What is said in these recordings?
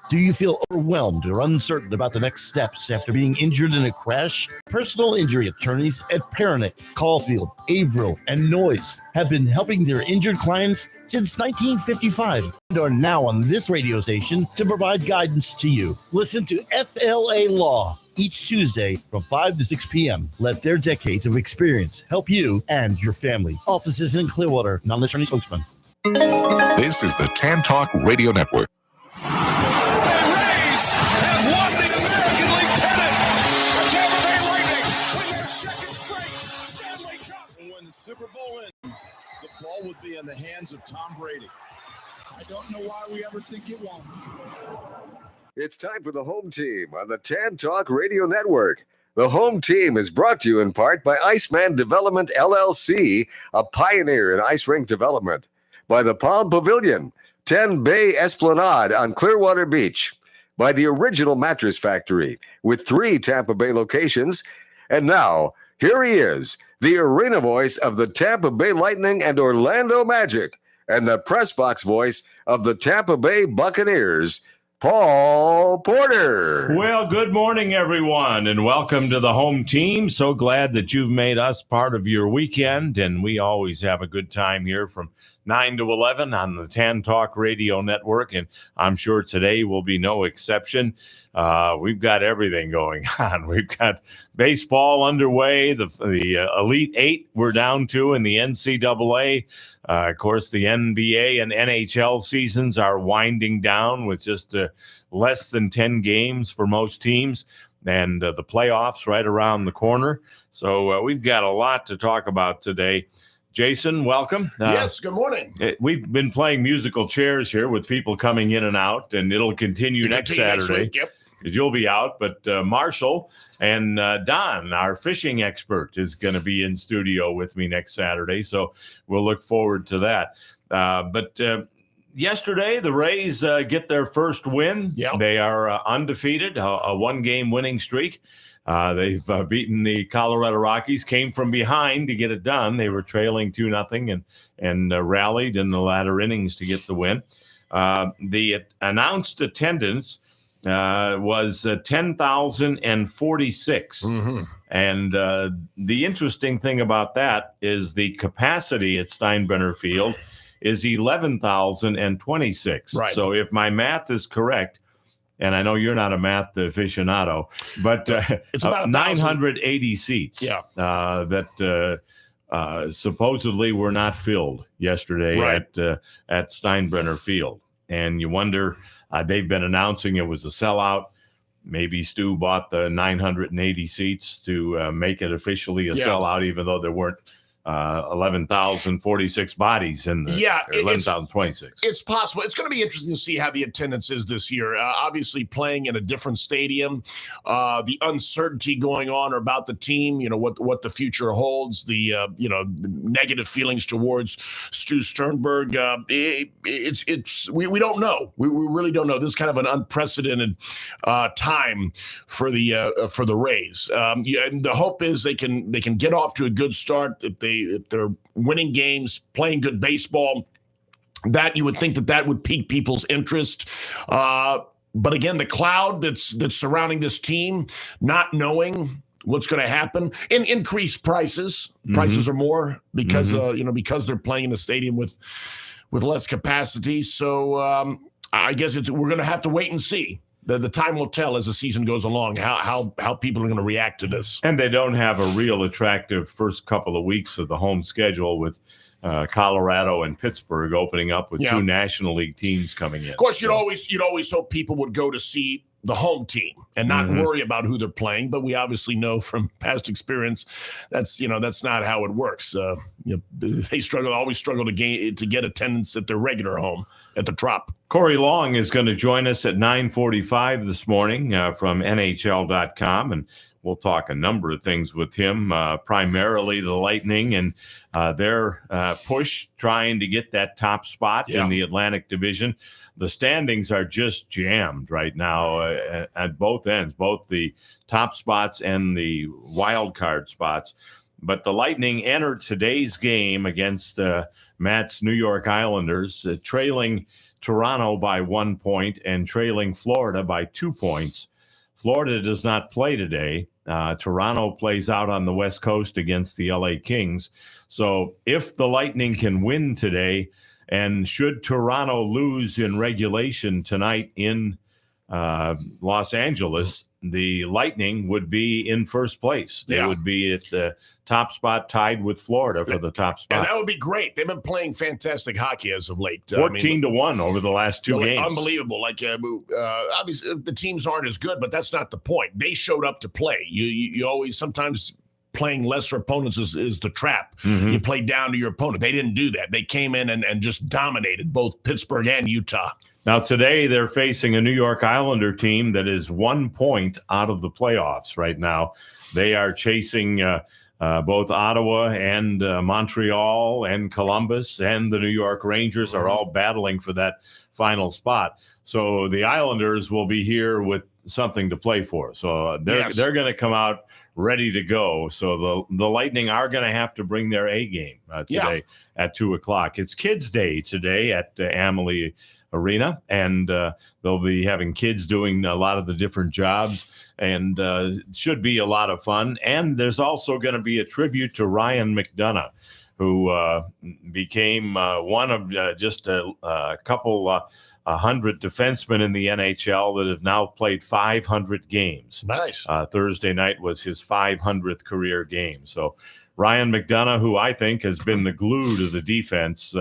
Do you feel overwhelmed or uncertain about the next steps after being injured in a crash? Personal injury attorneys at Peronick, Caulfield, Averill, and Noyes have been helping their injured clients since 1955 and are now on this radio station to provide guidance to you. Listen to FLA Law each Tuesday from 5 to 6 p.m. Let their decades of experience help you and your family. Offices in Clearwater, non-attorney spokesman. This is the TAN Talk Radio Network. Super Bowl in, the ball would be in the hands of Tom Brady. I don't know why we ever think it won't. It's time for the Home Team on the TAN Talk Radio Network. The Home Team is brought to you in part by Iceman Development, LLC, a pioneer in ice rink development. By the Palm Pavilion, 10 Bay Esplanade on Clearwater Beach. By the Original Mattress Factory, with 3 Tampa Bay locations. And now, here he is, the arena voice of the Tampa Bay Lightning and Orlando Magic, and the press box voice of the Tampa Bay Buccaneers, Paul Porter. Well, good morning, everyone, and welcome to the Home Team. So glad that you've made us part of your weekend, and we always have a good time here from 9 to 11 on the TAN Talk Radio Network, and I'm sure today will be no exception. We've got everything going on. We've got baseball underway, the Elite Eight we're down to in the NCAA. Of course, the NBA and NHL seasons are winding down with just less than 10 games for most teams, and the playoffs right around the corner. So we've got a lot to talk about today. Jason, welcome. Yes, good morning. We've been playing musical chairs here with people coming in and out, and it'll continue next Saturday. Next week, yep. You'll be out, but Marshall and Don, our fishing expert, is going to be in studio with me next Saturday, so we'll look forward to that. But yesterday, the Rays get their first win. Yep. They are undefeated, a one-game winning streak. They've beaten the Colorado Rockies, came from behind to get it done. They were trailing 2-0 and rallied in the latter innings to get the win. The announced attendance was 10,046. Mm-hmm. And the interesting thing about that is the capacity at Steinbrenner Field is 11,026. Right. So if my math is correct, and I know you're not a math aficionado, but it's about 980 seats that supposedly were not filled yesterday at Steinbrenner Field. And you wonder, they've been announcing it was a sellout. Maybe Stu bought the 980 seats to make it officially a sellout, even though there weren't 11,046 bodies in the 11,026. It's possible. It's going to be interesting to see how the attendance is this year. Obviously, playing in a different stadium, the uncertainty going on about the team. You know what the future holds. The the negative feelings towards Stu Sternberg. We don't know. We really don't know. This is kind of an unprecedented time for the Rays. And the hope is they can get off to a good start. If they're winning games, playing good baseball, that you would think that would pique people's interest. But again, the cloud that's surrounding this team, not knowing what's going to happen, and increased prices. Mm-hmm. Prices are more because because they're playing in a stadium with less capacity. So I guess we're going to have to wait and see. The time will tell as the season goes along how people are going to react to this. And they don't have a real attractive first couple of weeks of the home schedule with Colorado and Pittsburgh opening up with two National League teams coming in. Of course, you'd always hope people would go to see the home team and not worry about who they're playing. But we obviously know from past experience that's not how it works. They always struggle to get attendance at their regular home at the Trop. Corey Long is going to join us at 9:45 this morning from NHL.com, and we'll talk a number of things with him, primarily the Lightning and their push trying to get that top spot in the Atlantic Division. The standings are just jammed right now at both ends, both the top spots and the wild card spots. But the Lightning entered today's game against Matt's New York Islanders, trailing Toronto by 1 point and trailing Florida by 2 points. Florida does not play today. Toronto plays out on the West Coast against the LA Kings. So if the Lightning can win today, and should Toronto lose in regulation tonight in Los Angeles, the Lightning would be in first place. They would be at the top spot, tied with Florida for the top spot. And that would be great. They've been playing fantastic hockey as of late. 14-1 over the last two games. Unbelievable. Obviously, the teams aren't as good, but that's not the point. They showed up to play. You always sometimes playing lesser opponents is the trap. Mm-hmm. You play down to your opponent. They didn't do that. They came in and just dominated both Pittsburgh and Utah. Now, today they're facing a New York Islander team that is 1 point out of the playoffs right now. They are chasing both Ottawa and Montreal and Columbus, and the New York Rangers are all battling for that final spot. So the Islanders will be here with something to play for. So they're going to come out ready to go. So the Lightning are going to have to bring their A game today at 2:00. It's Kids Day today at Amalie Arena, and they'll be having kids doing a lot of the different jobs, and it should be a lot of fun. And there's also going to be a tribute to Ryan McDonough, who became one of just a couple 100 defensemen in the NHL that have now played 500 games. Nice. Thursday night was his 500th career game. So Ryan McDonough, who I think has been the glue to the defense.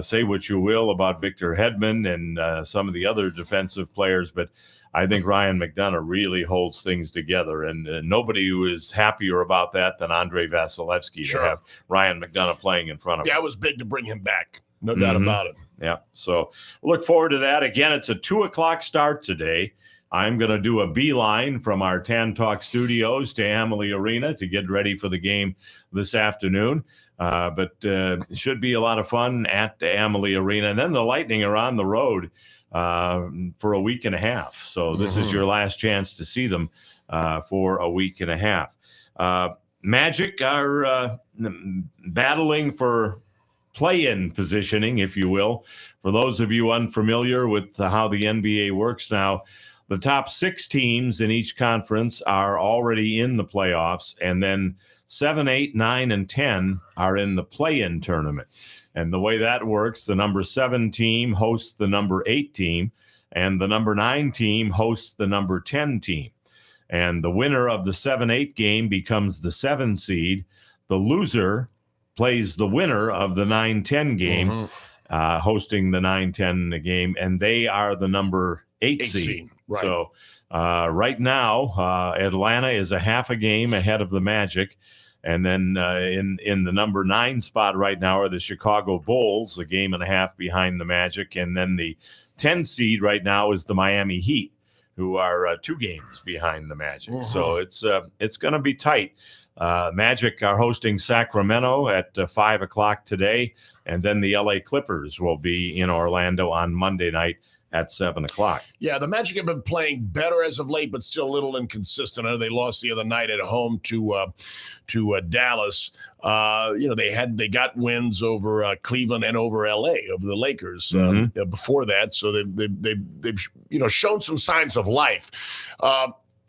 Say what you will about Victor Hedman and some of the other defensive players, but I think Ryan McDonough really holds things together, and nobody who is happier about that than Andrei Vasilevsky to have Ryan McDonough playing in front of him. Yeah, it was big to bring him back. No doubt about it. Yeah, so look forward to that. Again, it's a 2:00 start today. I'm going to do a beeline from our Tan Talk studios to Amalie Arena to get ready for the game this afternoon. But it should be a lot of fun at the Amalie Arena. And then the Lightning are on the road for a week and a half. So this is your last chance to see them for a week and a half. Magic are battling for play-in positioning, if you will. For those of you unfamiliar with how the NBA works now, the top 6 teams in each conference are already in the playoffs, and then 7, 8, 9, and 10 are in the play-in tournament. And the way that works, the number 7 team hosts the number 8 team, and the number 9 team hosts the number 10 team. And the winner of the 7-8 game becomes the 7 seed. The loser plays the winner of the 9-10 game, hosting the 9-10 game, and they are the number 8 seed. Right. So right now, Atlanta is a half a game ahead of the Magic. And then in the number 9 spot right now are the Chicago Bulls, a game and a half behind the Magic. And then the 10 seed right now is the Miami Heat, who are 2 games behind the Magic. So it's going to be tight. Magic are hosting Sacramento at 5:00 today. And then the LA Clippers will be in Orlando on Monday night at 7:00. Yeah, the Magic have been playing better as of late, but still a little inconsistent. I know they lost the other night at home to Dallas. They got wins over Cleveland and over LA, over the Lakers before that. So they've shown some signs of life.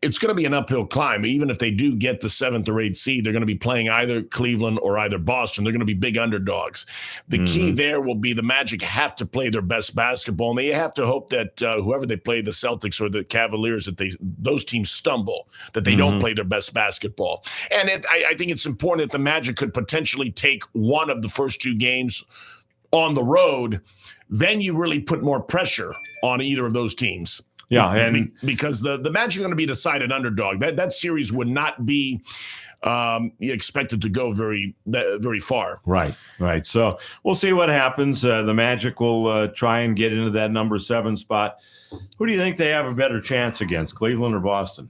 It's going to be an uphill climb. Even if they do get the 7th or 8th seed, they're going to be playing either Cleveland or either Boston. They're going to be big underdogs. The key there will be the Magic have to play their best basketball, and they have to hope that whoever they play, the Celtics or the Cavaliers, that those teams stumble, that they don't play their best basketball. And I think it's important that the Magic could potentially take one of the first 2 games on the road. Then you really put more pressure on either of those teams. Yeah, and because the Magic are going to be a decided underdog. That series would not be expected to go very far. Right. So we'll see what happens. The Magic will try and get into that number 7 spot. Who do you think they have a better chance against, Cleveland or Boston?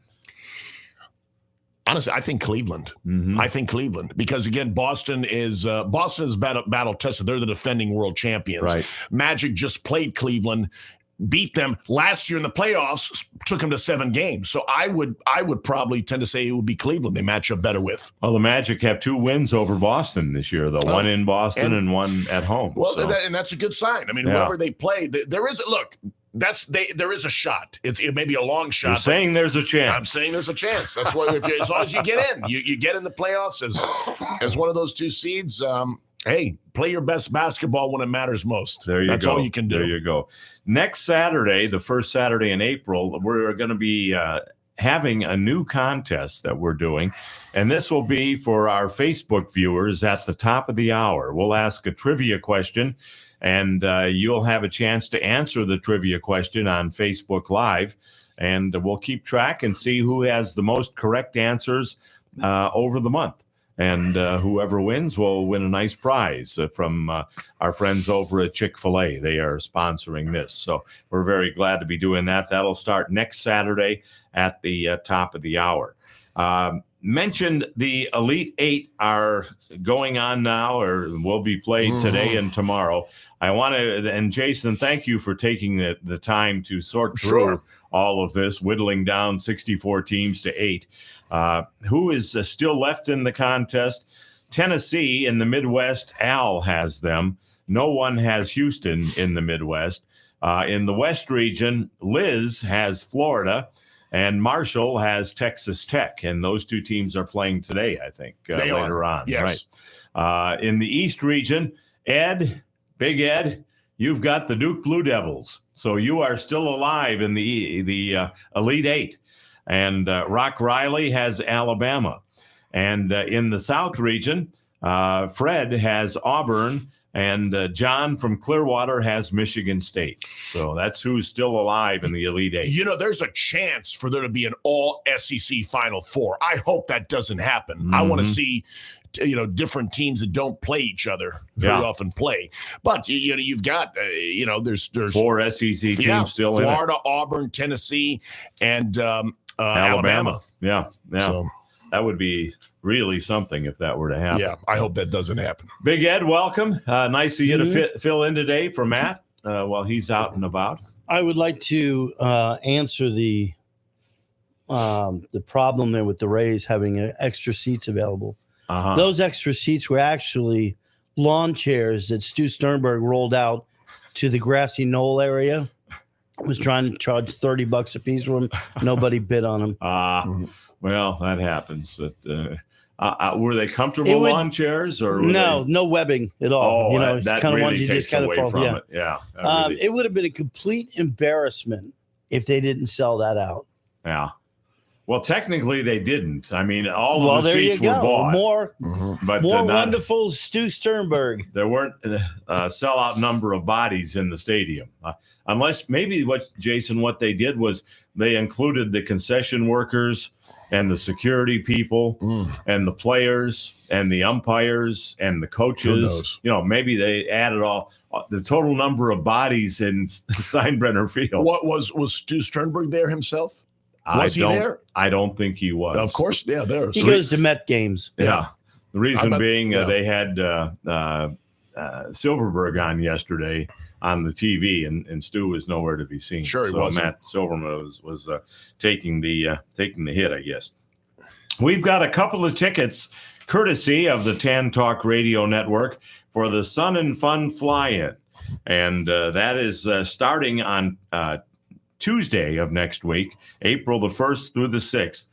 Honestly, I think Cleveland. I think Cleveland because, again, Boston is battle tested. They're the defending world champions. Right. Magic just played Cleveland beat them last year in the playoffs, took them to 7 games. So I would probably tend to say it would be Cleveland they match up better with. Well, the Magic have 2 wins over Boston this year, though. One in Boston and one at home. Well, and that's a good sign. I mean, whoever they play, there is a shot. It may be a long shot. You're saying there's a chance. I'm saying there's a chance. That's why as long as you get in, you get in the playoffs as one of those 2 seeds. Hey, play your best basketball when it matters most. That's all you can do. There you go. Next Saturday, the first Saturday in April, we're going to be having a new contest that we're doing, and this will be for our Facebook viewers at the top of the hour. We'll ask a trivia question, and you'll have a chance to answer the trivia question on Facebook Live, and we'll keep track and see who has the most correct answers over the month. And whoever wins will win a nice prize from our friends over at Chick-fil-A. They are sponsoring this. So we're very glad to be doing that. That'll start next Saturday at the top of the hour. Mentioned the Elite 8 are going on now or will be played today and tomorrow. I want to, and Jason, thank you for taking the time to sort through all of this, whittling down 64 teams to 8. Who is still left in the contest? Tennessee in the Midwest. Al has them. No one has Houston in the Midwest. In the West region, Liz has Florida, and Marshall has Texas Tech. And those 2 teams are playing today, I think, later on. Yes. Right. In the East region, Big Ed, you've got the Duke Blue Devils. So you are still alive in the Elite 8. And Rock Riley has Alabama. And in the South region, Fred has Auburn, and John from Clearwater has Michigan State. So that's who's still alive in the Elite 8. You know, there's a chance for there to be an all-SEC Final Four. I hope that doesn't happen. I want to see different teams that don't play each other very often play. But you've got there's 4 SEC teams still in it. Florida, Auburn, Tennessee, and Alabama. Yeah. So, that would be really something if that were to happen. Yeah, I hope that doesn't happen. Big Ed, welcome. Nice of you to fill in today for Matt while he's out and about. I would like to answer the problem there with the Rays having extra seats available. Those extra seats were actually lawn chairs that Stu Sternberg rolled out to the grassy knoll area. Was trying to charge $30 a piece for them. Nobody bid on them. Well, that happens. But were they comfortable lawn chairs or no webbing at all? That kind really of ones you just kind of fall. From it. Yeah. It would have been a complete embarrassment if they didn't sell that out. Yeah. Well, technically they didn't. I mean, all of the seats were bought. More wonderful Stu Sternberg. There weren't a sellout number of bodies in the stadium. Unless maybe what they did was they included the concession workers and the security people and the players and the umpires and the coaches. Maybe they added all the total number of bodies in Steinbrenner Field. What was Stu Sternberg there himself? Was he there? I don't think he was. Of course, yeah, there. He goes to Met games. Yeah. The reason being they had Silverberg on yesterday on the TV, and Stu was nowhere to be seen. Sure, he wasn't. Matt Silverman was taking the hit, I guess. We've got a couple of tickets, courtesy of the Tan Talk Radio Network, for the Sun and Fun Fly-In, and that is starting on Tuesday of next week, April the 1st through the 6th.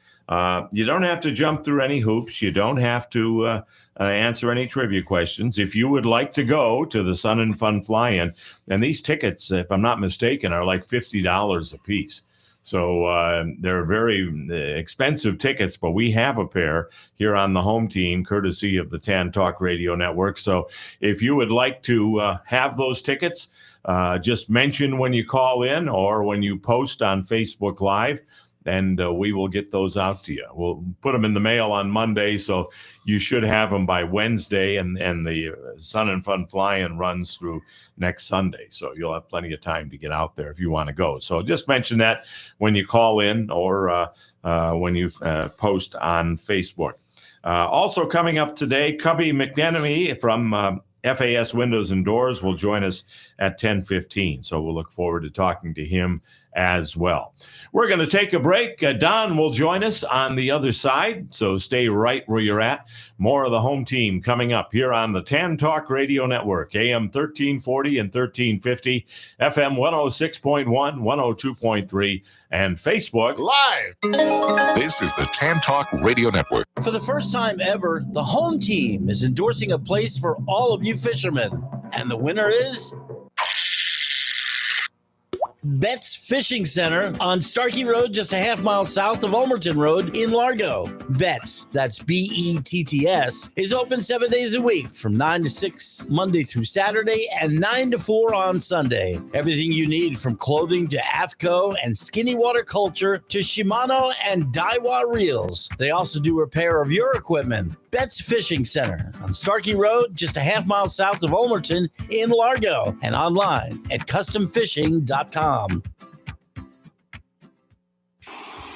You don't have to jump through any hoops. You don't have to answer any trivia questions. If you would like to go to the Sun and Fun Fly-In, and these tickets, if I'm not mistaken, are like $50 a piece. So they're very expensive tickets, but we have a pair here on the home team, courtesy of the Tan Talk Radio Network. So if you would like to have those tickets, just mention when you call in or when you post on Facebook Live, and we will get those out to you. We'll put them in the mail on Monday, so you should have them by Wednesday, and the Sun and Fun Fly-In runs through next Sunday. So you'll have plenty of time to get out there if you want to go. So just mention that when you call in or when you post on Facebook. Also coming up today, Cubby McMenemy from FAS Windows and Doors will join us at 10:15. So we'll look forward to talking to him as well. We're going to take a break. Don will join us on the other side, so stay right where you're at. More of the home team coming up here on the Tan Talk Radio Network, AM 1340 and 1350, FM 106.1, 102.3, and Facebook Live. This is the Tan Talk Radio Network. For the first time ever, the home team is endorsing a place for all of you fishermen. And the winner is Betts Fishing Center on Starkey Road, just a half mile south of Ulmerton Road in Largo. Betts, that's Betts, is open 7 days a week from 9 to 6 Monday through Saturday and 9 to 4 on Sunday. Everything you need from clothing to AFCO and skinny water culture to Shimano and Daiwa reels. They also do repair of your equipment. Betts Fishing Center on Starkey Road, just a half mile south of Ulmerton in Largo, and online at customfishing.com.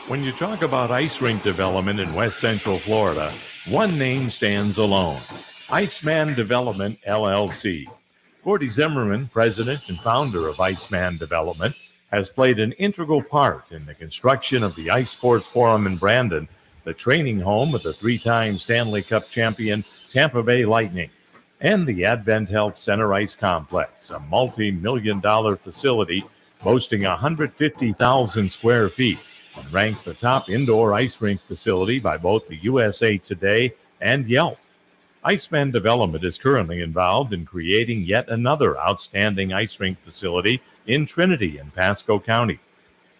When you talk about ice rink development in West Central Florida, one name stands alone: Iceman Development, LLC. Gordy Zimmerman, president and founder of Iceman Development, has played an integral part in the construction of the Ice Sports Forum in Brandon, the training home of the three-time Stanley Cup champion Tampa Bay Lightning, and the Advent Health Center Ice Complex, a multi-million-dollar facility boasting 150,000 square feet, and ranked the top indoor ice rink facility by both the USA Today and Yelp. Iceman Development is currently involved in creating yet another outstanding ice rink facility in Trinity and Pasco County.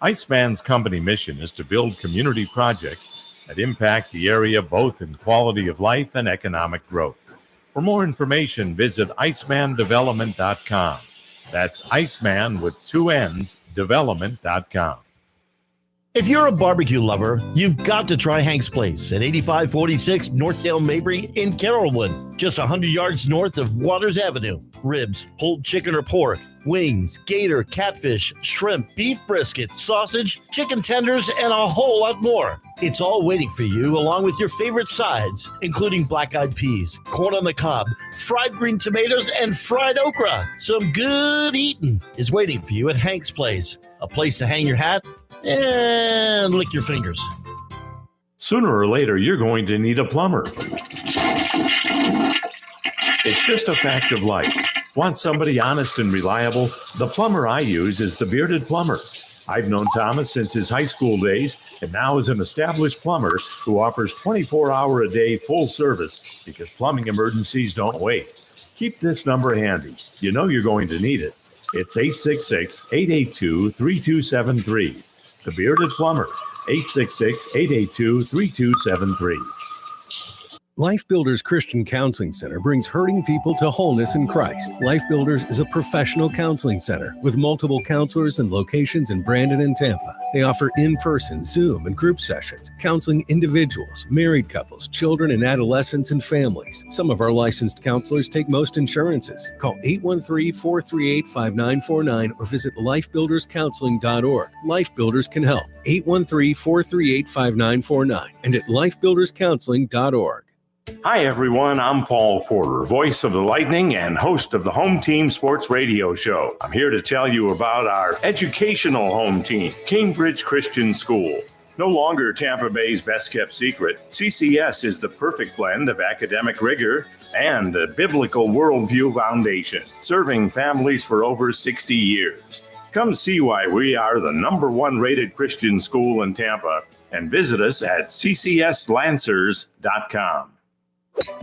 Iceman's company mission is to build community projects that impact the area both in quality of life and economic growth. For more information, visit icemandevelopment.com. That's Iceman with two N's, development.com. If you're a barbecue lover, you've got to try Hank's Place at 8546 Northdale Mabry in Carrollwood, just 100 yards north of Waters Avenue. Ribs, pulled chicken or pork, wings, gator, catfish, shrimp, beef brisket, sausage, chicken tenders, and a whole lot more. It's all waiting for you along with your favorite sides, including black-eyed peas, corn on the cob, fried green tomatoes, and fried okra. Some good eating is waiting for you at Hank's Place, a place to hang your hat and lick your fingers. Sooner or later, you're going to need a plumber. It's just a fact of life. Want somebody honest and reliable? The plumber I use is the Bearded Plumber. I've known Thomas since his high school days and now is an established plumber who offers 24-hour-a-day full service because plumbing emergencies don't wait. Keep this number handy. You know you're going to need it. It's 866-882-3273. The Bearded Plumber, 866-882-3273. Life Builders Christian Counseling Center brings hurting people to wholeness in Christ. Life Builders is a professional counseling center with multiple counselors and locations in Brandon and Tampa. They offer in-person, Zoom, and group sessions, counseling individuals, married couples, children and adolescents, and families. Some of our licensed counselors take most insurances. Call 813-438-5949 or visit lifebuilderscounseling.org. Life Builders can help. 813-438-5949 and at lifebuilderscounseling.org. Hi, everyone. I'm Paul Porter, voice of the Lightning and host of the Home Team Sports Radio Show. I'm here to tell you about our educational home team, Cambridge Christian School. No longer Tampa Bay's best-kept secret, CCS is the perfect blend of academic rigor and a biblical worldview foundation, serving families for over 60 years. Come see why we are the #1 rated Christian school in Tampa and visit us at ccslancers.com.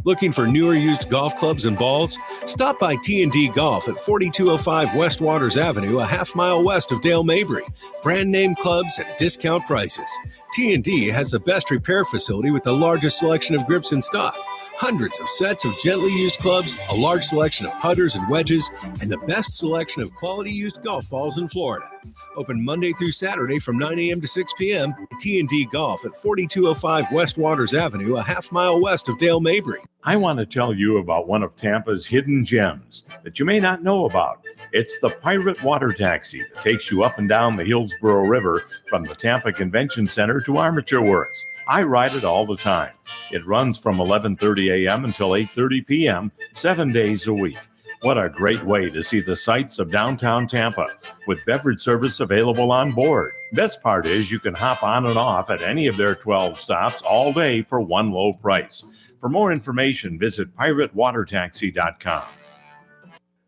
Looking for newer used golf clubs and balls? Stop by T&D Golf at 4205 West Waters Avenue, a half mile west of Dale Mabry. Brand name clubs at discount prices. T&D has the best repair facility with the largest selection of grips in stock. Hundreds of sets of gently used clubs, a large selection of putters and wedges, and the best selection of quality used golf balls in Florida. Open Monday through Saturday from 9 a.m. to 6 p.m. T&D Golf at 4205 West Waters Avenue, a half mile west of Dale Mabry. I want to tell you about one of Tampa's hidden gems that you may not know about. It's the Pirate Water Taxi that takes you up and down the Hillsborough River from the Tampa Convention Center to Armature Works. I ride it all the time. It runs from 11:30 a.m. until 8:30 p.m., 7 days a week. What a great way to see the sights of downtown Tampa with beverage service available on board. Best part is you can hop on and off at any of their 12 stops all day for one low price. For more information, visit piratewatertaxi.com.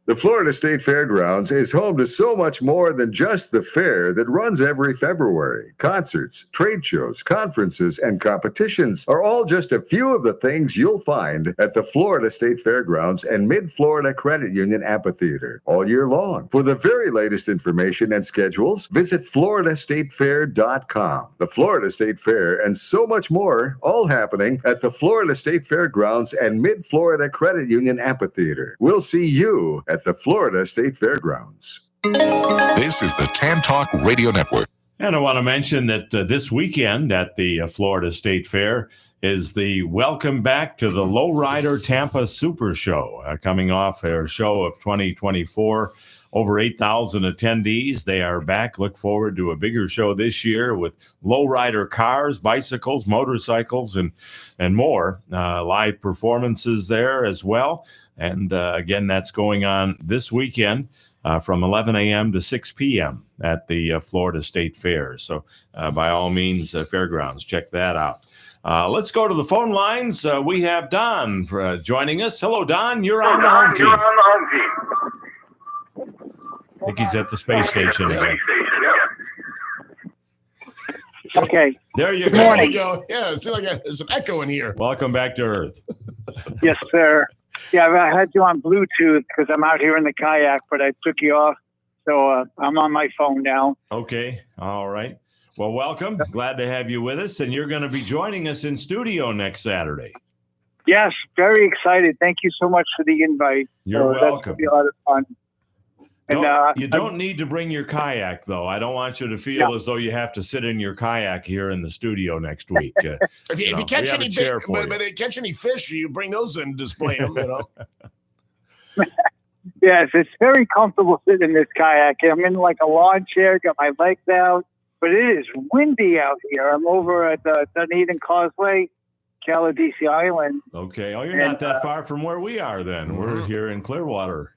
The Florida State Fairgrounds is home to so much more than just the fair that runs every February. Concerts, trade shows, conferences, and competitions are all just a few of the things you'll find at the Florida State Fairgrounds and Mid-Florida Credit Union Amphitheater all year long. For the very latest information and schedules, visit floridastatefair.com. The Florida State Fair and so much more, all happening at the Florida State Fairgrounds and Mid-Florida Credit Union Amphitheater. We'll see you at the Florida State Fairgrounds. This is the Tan Talk Radio Network. And I want to mention that this weekend at the Florida State Fair is the Welcome Back to the Lowrider Tampa Super Show, coming off their show of 2024. Over 8,000 attendees. They are back. Look forward to a bigger show this year with lowrider cars, bicycles, motorcycles, and more. Live performances there as well. And again, that's going on this weekend from 11 a.m. to 6 p.m. at the Florida State Fair. So by all means, Fairgrounds, check that out. Let's go to the phone lines. We have Don joining us. Hello, Don. You're on the home team. I think he's at the space station again. Okay. There you Good go. morning. Yeah, it seems like there's an echo in here. Welcome back to Earth. Yes, sir. Yeah, I had you on Bluetooth because I'm out here in the kayak, but I took you off. So I'm on my phone now. Okay. All right. Well, welcome. Glad to have you with us. And you're going to be joining us in studio next Saturday. Yes, very excited. Thank you so much for the invite. You're welcome. That's going to be a lot of fun. And, you don't need to bring your kayak, though. I don't want you to feel as though you have to sit in your kayak here in the studio next week. If you catch any catch any fish, you bring those in and display them. You know. Yes, it's very comfortable sitting in this kayak. I'm in like a lawn chair, got my legs out, but it is windy out here. I'm over at the Dunedin Causeway, Caladesi Island. Okay. Oh, you're not that far from where we are then. We're here in Clearwater.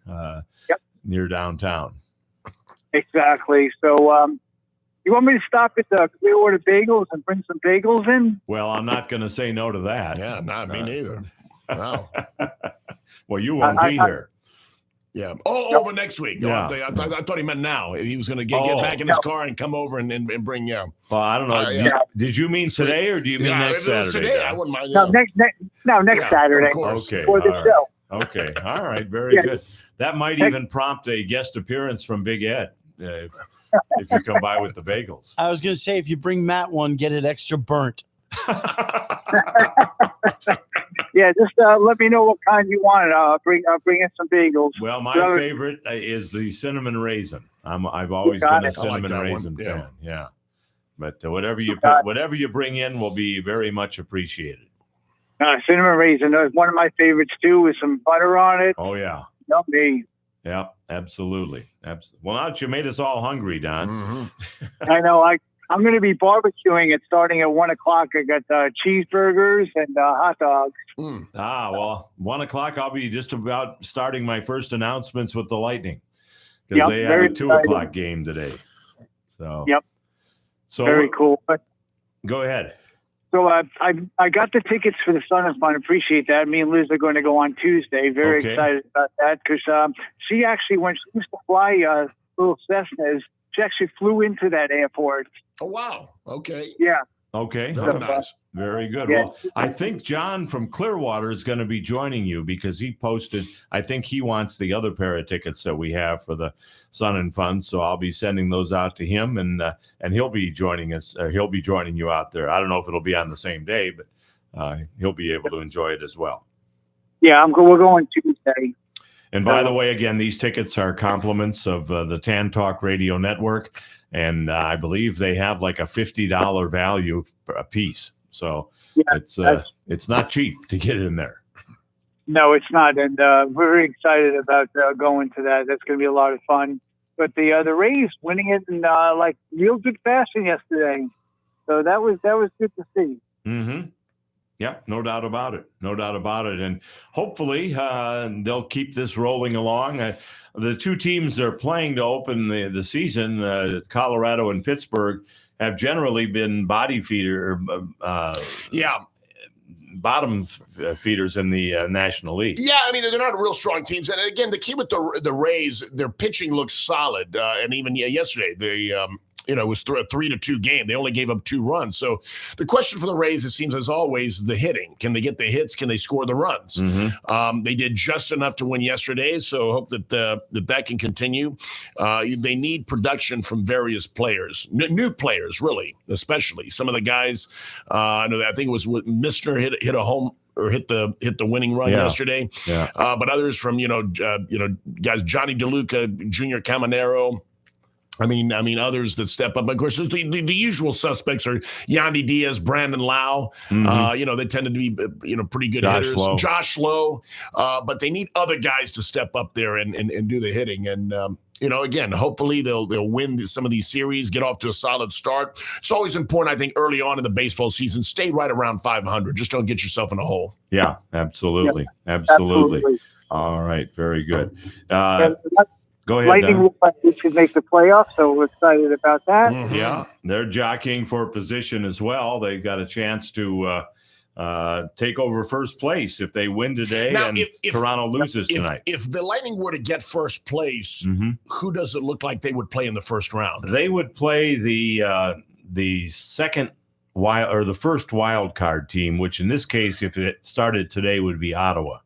Near downtown. Exactly. So you want me to stop at the Clearwater Bagels and bring some bagels in? Well, I'm not going to say no to that. Yeah, not me neither. No. Well, you won't be here. Yeah. Over next week. Yeah. I thought he meant now. He was going to get back in his car and come over and bring. Well, I don't know. Did you mean today or do you mean next Saturday? Today, I wouldn't mind. No, next Saturday. Of course. Okay. For the show. Okay. All right. Very good. That might even prompt a guest appearance from Big Ed if you come by with the bagels. I was going to say, if you bring Matt one, get it extra burnt. Yeah, just let me know what kind you want. I'll bring in some bagels. Well, my favorite is the cinnamon raisin. I've always been a cinnamon raisin fan. Yeah. But whatever you bring in will be very much appreciated. Cinnamon raisin is one of my favorites too, with some butter on it. Oh yeah. Yummy. Yeah, absolutely. Well, now that you made us all hungry, Don. Mm-hmm. I know. I'm going to be barbecuing it starting at 1:00. I got cheeseburgers and hot dogs. Well, 1:00. I'll be just about starting my first announcements with the Lightning because they have a 2:00 game today. So. Yep. So very cool. Go ahead. So I got the tickets for the Sun and Fun. Appreciate that. Me and Liz are going to go on Tuesday. Very excited about that because she actually, when she used to fly little Cessnas, she actually flew into that airport. Oh, wow. Okay. Yeah. Okay. Very nice. Very good. Yeah. Well, I think John from Clearwater is going to be joining you because he posted, I think he wants the other pair of tickets that we have for the Sun and Fun. So I'll be sending those out to him and he'll be joining us. He'll be joining you out there. I don't know if it'll be on the same day, but he'll be able to enjoy it as well. Yeah, we're going Tuesday. And by the way, again, these tickets are compliments of the Tan Talk Radio Network. And I believe they have like a $50 value a piece. So it's not cheap to get in there. No, it's not. And we're very excited about going to that. That's going to be a lot of fun. But the Rays winning it in like real good fashion yesterday. So that was good to see. Mm-hmm. Yeah, no doubt about it. No doubt about it. And hopefully they'll keep this rolling along. The two teams they're playing to open the season, Colorado and Pittsburgh, have generally been bottom feeders in the National League. Yeah, I mean, they're not real strong teams. And again, the key with the Rays, their pitching looks solid. And even yesterday, it was a 3-2 game. They only gave up 2 runs. So the question for the Rays, it seems as always, the hitting. Can they get the hits? Can they score the runs? Mm-hmm. They did just enough to win yesterday, so hope that can continue. They need production from various players, new players, really, especially. Some of the guys, I think it was Mistner hit a home or hit the winning run yesterday. Yeah. But others from guys, Johnny DeLuca, Junior Caminero. I mean, others that step up. Of course, there's the usual suspects are Yandy Diaz, Brandon Lau. Mm-hmm. They tended to be pretty good Josh hitters. Lowe. Josh Lowe. But they need other guys to step up there and do the hitting. And again, hopefully they'll win some of these series, get off to a solid start. It's always important, I think, early on in the baseball season, stay right around 500. Just don't get yourself in a hole. Yeah, absolutely. Yeah, Absolutely. All right, very good. Go ahead, Lightning Don. looks like we should make the playoffs, so we're excited about that. Mhm. Yeah, they're jockeying for position as well. They've got a chance to take over first place if they win today Now, and if Toronto loses tonight. If the Lightning were to get first place, Mhm. who does it look like they would play in the first round? They would play the second or the first wild card team, which in this case, if it started today, would be Ottawa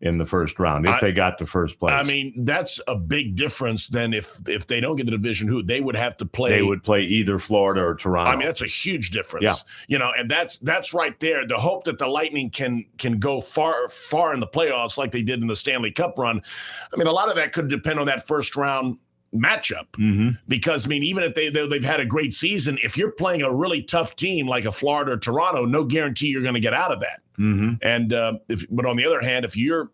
in the first round if they got to first place. I mean, that's a big difference than if they don't get the division, who they would have to play. They would play either Florida or Toronto. I mean, that's a huge difference. Yeah. And that's right there. The hope that the Lightning can go far in the playoffs like they did in the Stanley Cup run. I mean, a lot of that could depend on that first round matchup. Mm-hmm. Because, I mean, even if they've had a great season, if you're playing a really tough team like a Florida or Toronto, no guarantee you're going to get out of that. Mm-hmm. And but on the other hand, if you're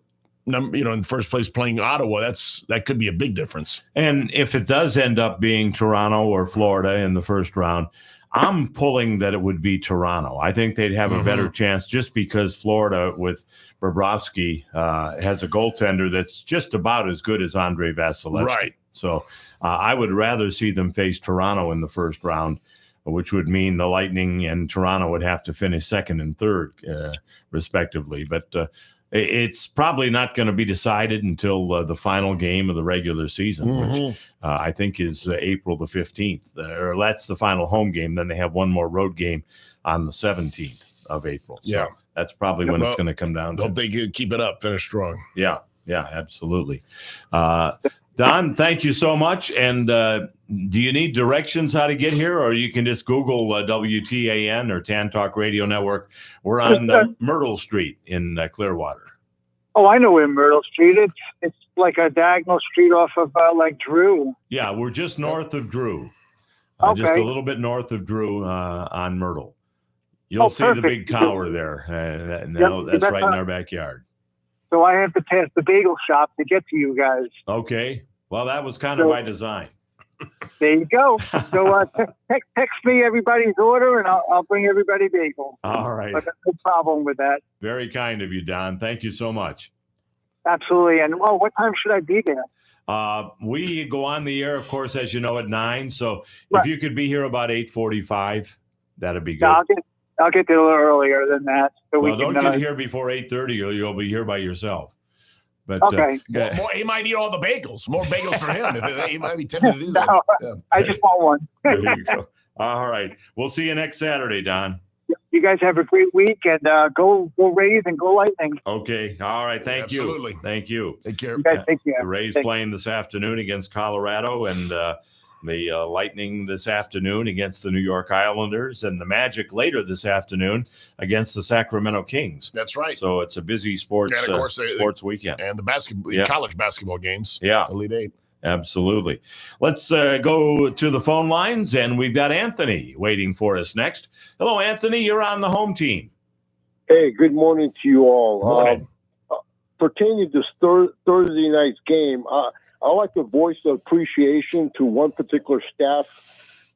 in first place playing Ottawa, that could be a big difference. And if it does end up being Toronto or Florida in the first round, I'm pulling that it would be Toronto. I think they'd have a better chance just because Florida with Bobrovsky has a goaltender that's just about as good as Andrei Vasilevsky. Right. So I would rather see them face Toronto in the first round, which would mean the Lightning and Toronto would have to finish second and third, respectively. But it's probably not going to be decided until the final game of the regular season, which I think is April the 15th, or that's the final home game. Then they have one more road game on the 17th of April. So that's probably when it's going to come down to. Hope they can keep it up, finish strong. Yeah, absolutely. Don, thank you so much. And do you need directions how to get here, or you can just Google WTAN or Tan Talk Radio Network? We're on Myrtle Street in Clearwater. Oh, I know where Myrtle Street is. It's like a diagonal street off of like Drew. Yeah, we're just north of Drew. Okay. Just a little bit north of Drew on Myrtle. You'll see the big tower there. That's right in our backyard. So I have to pass the bagel shop to get to you guys. Okay. Well, that was kind of by design. There you go. So text me everybody's order, and I'll bring everybody bagel. All right. But no problem with that. Very kind of you, Don. Thank you so much. Absolutely. And what time should I be there? We go on the air, of course, as you know, at 9. So if you could be here about 8:45, that'd be good. No, I'll get there a little earlier than that. So don't get here before 8:30, or you'll be here by yourself. But okay. He might eat all the bagels. More bagels for him. He might be tempted to do that. No, I just want one. There you go. All right. We'll see you next Saturday, Don. You guys have a great week, and go Rays and go Lightning. Okay. All right. Thank you. Absolutely. Thank you. Take care. You guys take care. The Rays playing this afternoon against Colorado, and the Lightning this afternoon against the New York Islanders, and the Magic later this afternoon against the Sacramento Kings. That's right. So it's a busy sports weekend. And the college basketball games. Yeah. Elite Eight. Absolutely. Let's go to the phone lines, and we've got Anthony waiting for us next. Hello, Anthony. You're on the home team. Hey, good morning to you all. Morning. Pertaining to Thursday night's game, I like to voice appreciation to one particular staff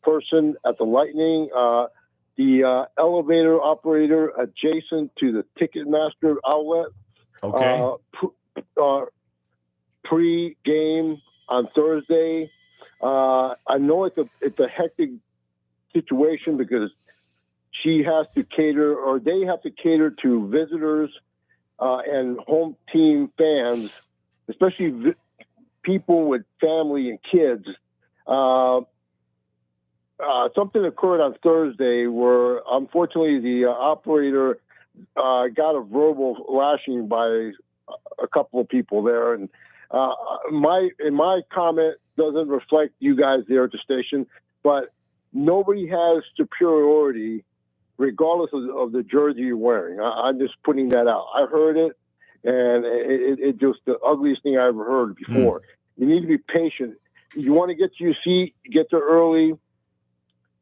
person at the Lightning. the elevator operator adjacent to the Ticketmaster outlet. Okay. Pre-game on Thursday. I know it's a hectic situation because she has to cater, or they have to cater to visitors and home team fans, especially people with family and kids. Something occurred on Thursday where, unfortunately, the operator got a verbal lashing by a couple of people there, and my comment doesn't reflect you guys there at the station, but nobody has superiority regardless of the jersey you're wearing. I'm just putting that out. I heard it, and it just the ugliest thing I ever heard before. You need to be patient. You want to get to your seat, get there early,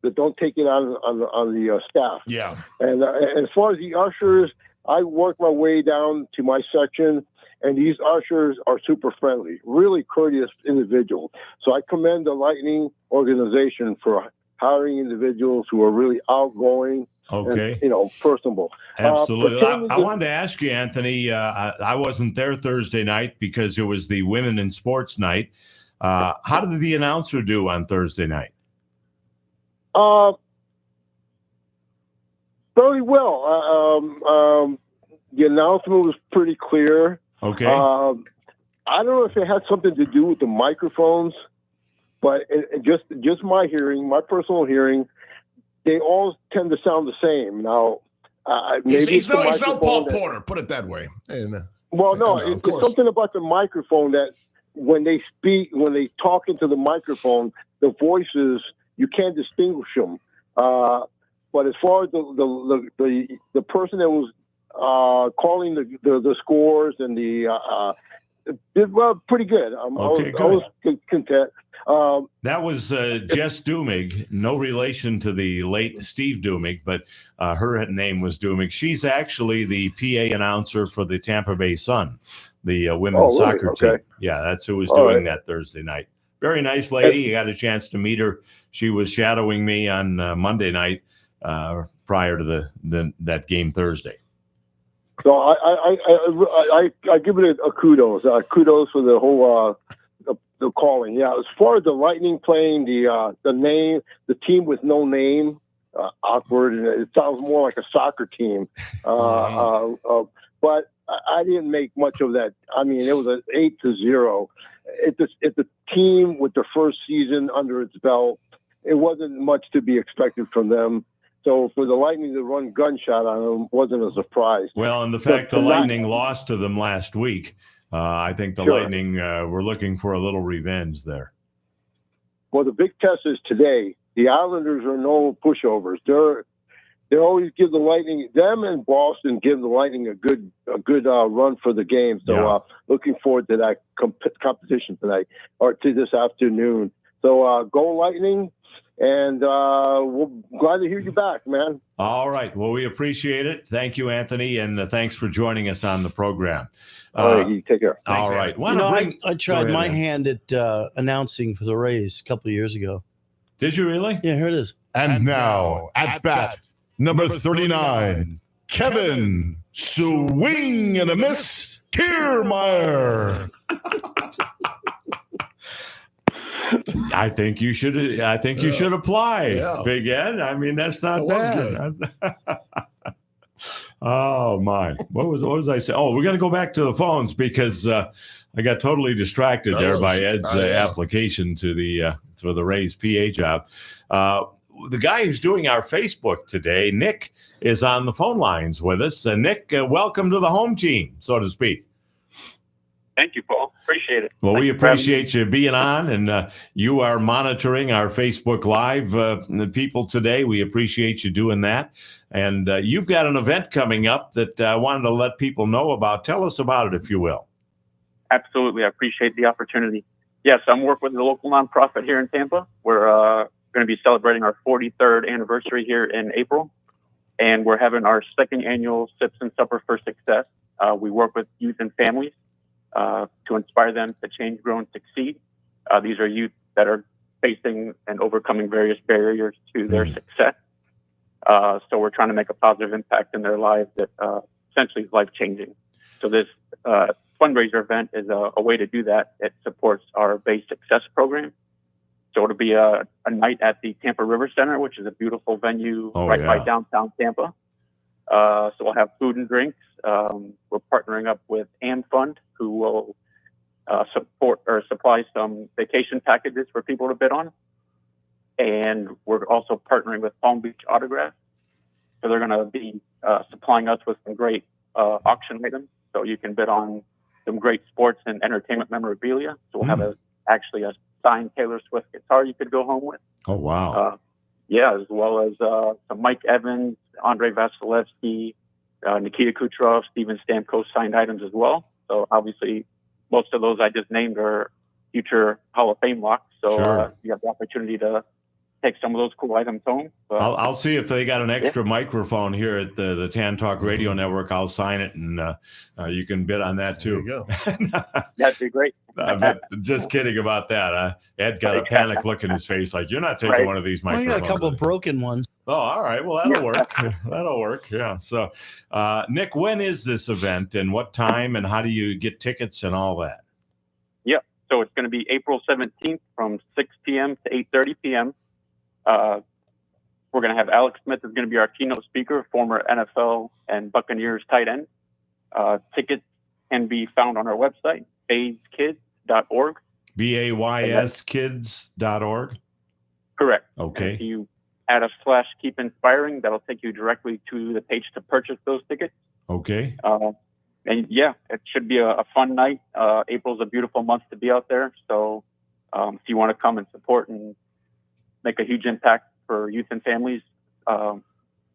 but don't take it on the staff. Yeah. And as far as the ushers, I worked my way down to my section, and these ushers are super friendly, really courteous individuals. So I commend the Lightning organization for hiring individuals who are really outgoing. Okay. And, personable. Absolutely. I wanted to ask you, Anthony, I wasn't there Thursday night because it was the Women in Sports night. How did the announcer do on Thursday night? Very well. The announcement was pretty clear. Okay. I don't know if it had something to do with the microphones, but just my hearing, my personal hearing, they all tend to sound the same. Now, maybe he's no Paul Porter, put it that way. And, it's something about the microphone that when they speak, when they talk into the microphone, the voices, you can't distinguish them. But as far as the person that was calling the scores and did well, pretty good. I was content. That was Jess Dumig, no relation to the late Steve Dumig, but her name was Dumig. She's actually the PA announcer for the Tampa Bay Sun, the women's soccer team. Yeah, that's who was doing that Thursday night. Very nice lady. You got a chance to meet her. She was shadowing me on Monday night prior to that game Thursday. So I give it a kudos. Kudos for the whole the calling. Yeah, as far as the Lightning playing the name, the team with no name, awkward, and it sounds more like a soccer team. But I didn't make much of that. I mean, it was an 8-0. It's a team with their first season under its belt. It wasn't much to be expected from them. So for the Lightning to run gunshot on them wasn't a surprise. Well, and the fact the Lightning lost to them last week, I think the Lightning were looking for a little revenge there. Well, the big test is today. The Islanders are no pushovers. They always give the Lightning, them and Boston give the Lightning a good run for the game. So looking forward to that competition tonight or to this afternoon. So go Lightning. And we're glad to hear you back, man. All right. Well, we appreciate it. Thank you, Anthony, and thanks for joining us on the program. All right, you take care. All right. I tried my hand at announcing for the Rays a couple of years ago. Did you really? Yeah, here it is. And now, at bat, number 39, Kevin Swing and a Miss Kiermaier. I think you should apply, Big Ed. I mean, that's not bad. Oh my! What was I saying? Oh, we're gonna go back to the phones because I got totally distracted there by Ed's application to the for the Rays PA job. The guy who's doing our Facebook today, Nick, is on the phone lines with us. Nick, welcome to the home team, so to speak. Thank you, Paul. Appreciate it. Well, we appreciate you being on, and you are monitoring our Facebook Live the people today. We appreciate you doing that. And you've got an event coming up that I wanted to let people know about. Tell us about it, if you will. Absolutely. I appreciate the opportunity. Yes, I'm working with a local nonprofit here in Tampa. We're going to be celebrating our 43rd anniversary here in April, and we're having our second annual Sips and Supper for Success. We work with youth and families to inspire them to change, grow, and succeed. These are youth that are facing and overcoming various barriers to their success. So we're trying to make a positive impact in their lives that essentially is life-changing. So this fundraiser event is a way to do that. It supports our base success program. So it'll be a night at the Tampa River Center, which is a beautiful venue by downtown Tampa. So we'll have food and drinks. We're partnering up with Am Fund, who will support or supply some vacation packages for people to bid on. And we're also partnering with Palm Beach Autograph. So they're going to be supplying us with some great auction items. So you can bid on some great sports and entertainment memorabilia. So we'll have actually a signed Taylor Swift guitar you could go home with. Oh, wow. As well as some Mike Evans, Andrei Vasilevsky, Nikita Kucherov, Steven Stamkos signed items as well. So obviously, most of those I just named are future Hall of Fame locks. So you have the opportunity to take some of those cool items home. I'll see if they got an extra microphone here at the Tan Talk Radio Network. I'll sign it, and you can bid on that too. There you go. That'd be great. Just kidding about that. Ed got a panic look in his face, like, you're not taking one of these microphones. I got a couple of broken ones. Oh, all right. Well, that'll work. That'll work. Yeah. So, Nick, when is this event, and what time, and how do you get tickets and all that? Yep. So it's going to be April 17th from 6 p.m. to 8:30 p.m. We're going to have Alex Smith is going to be our keynote speaker, former NFL and Buccaneers tight end. Tickets can be found on our website, BaysKids.org. BAYSkids.org. Correct. Okay. And if you add a /Keep Inspiring, that'll take you directly to the page to purchase those tickets. Okay. And it should be a fun night. April's a beautiful month to be out there. So if you want to come and support and make a huge impact for youth and families, it's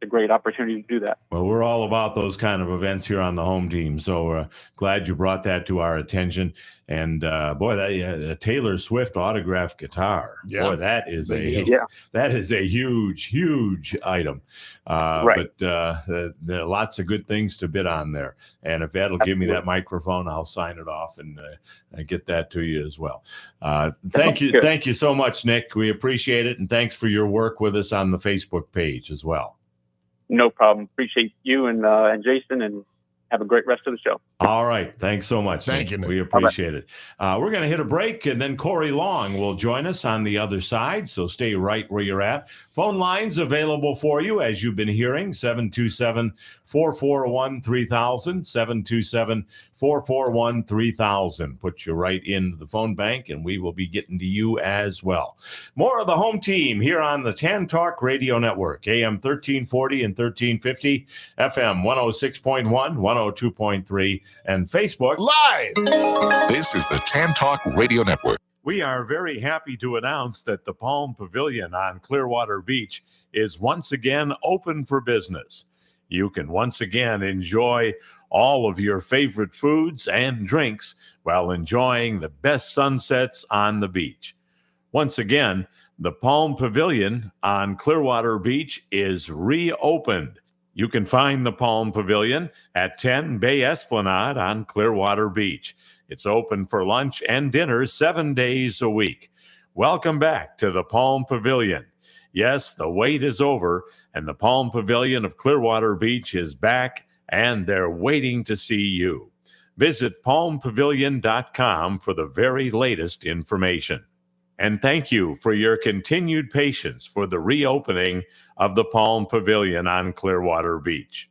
a great opportunity to do that. Well, we're all about those kind of events here on the home team. So glad you brought that to our attention. And boy, that Taylor Swift autographed guitar. Yeah. Boy, that is a huge item. But there are lots of good things to bid on there. And if Ed will give me that microphone, I'll sign it off and get that to you as well. Thank you so much, Nick. We appreciate it, and thanks for your work with us on the Facebook page as well. No problem. Appreciate you and Jason, and have a great rest of the show. All right. Thanks so much. Thank you, Nick. We appreciate it. We're going to hit a break, and then Corey Long will join us on the other side. So stay right where you're at. Phone lines available for you, as you've been hearing, 727-441-3000, 727-441-3000. Put you right into the phone bank, and we will be getting to you as well. More of the home team here on the Tan Talk Radio Network, AM 1340 and 1350, FM 106.1, 102.3, and Facebook Live. This is the Tan Talk Radio Network. We are very happy to announce that the Palm Pavilion on Clearwater Beach is once again open for business. You can once again enjoy all of your favorite foods and drinks while enjoying the best sunsets on the beach. Once again, the Palm Pavilion on Clearwater Beach is reopened. You can find the Palm Pavilion at 10 Bay Esplanade on Clearwater Beach. It's open for lunch and dinner 7 days a week. Welcome back to the Palm Pavilion. Yes, the wait is over, and the Palm Pavilion of Clearwater Beach is back, and they're waiting to see you. Visit palmpavilion.com for the very latest information. And thank you for your continued patience for the reopening of the Palm Pavilion on Clearwater Beach.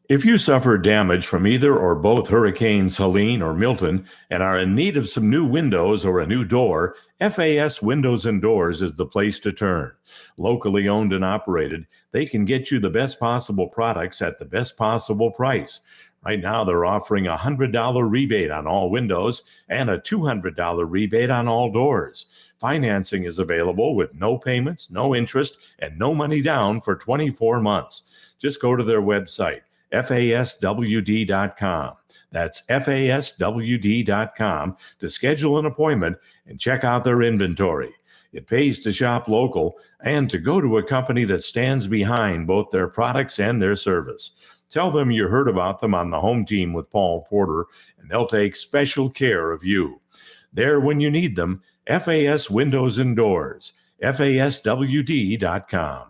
If you suffered damage from either or both Hurricanes Helene or Milton and are in need of some new windows or a new door, FAS Windows and Doors is the place to turn. Locally owned and operated, they can get you the best possible products at the best possible price. Right now, they're offering a $100 rebate on all windows and a $200 rebate on all doors. Financing is available with no payments, no interest, and no money down for 24 months. Just go to their website, FASWD.com. That's FASWD.com to schedule an appointment and check out their inventory. It pays to shop local and to go to a company that stands behind both their products and their service. Tell them you heard about them on the home team with Paul Porter, and they'll take special care of you. There when you need them, FAS Windows and Doors, FASWD.com.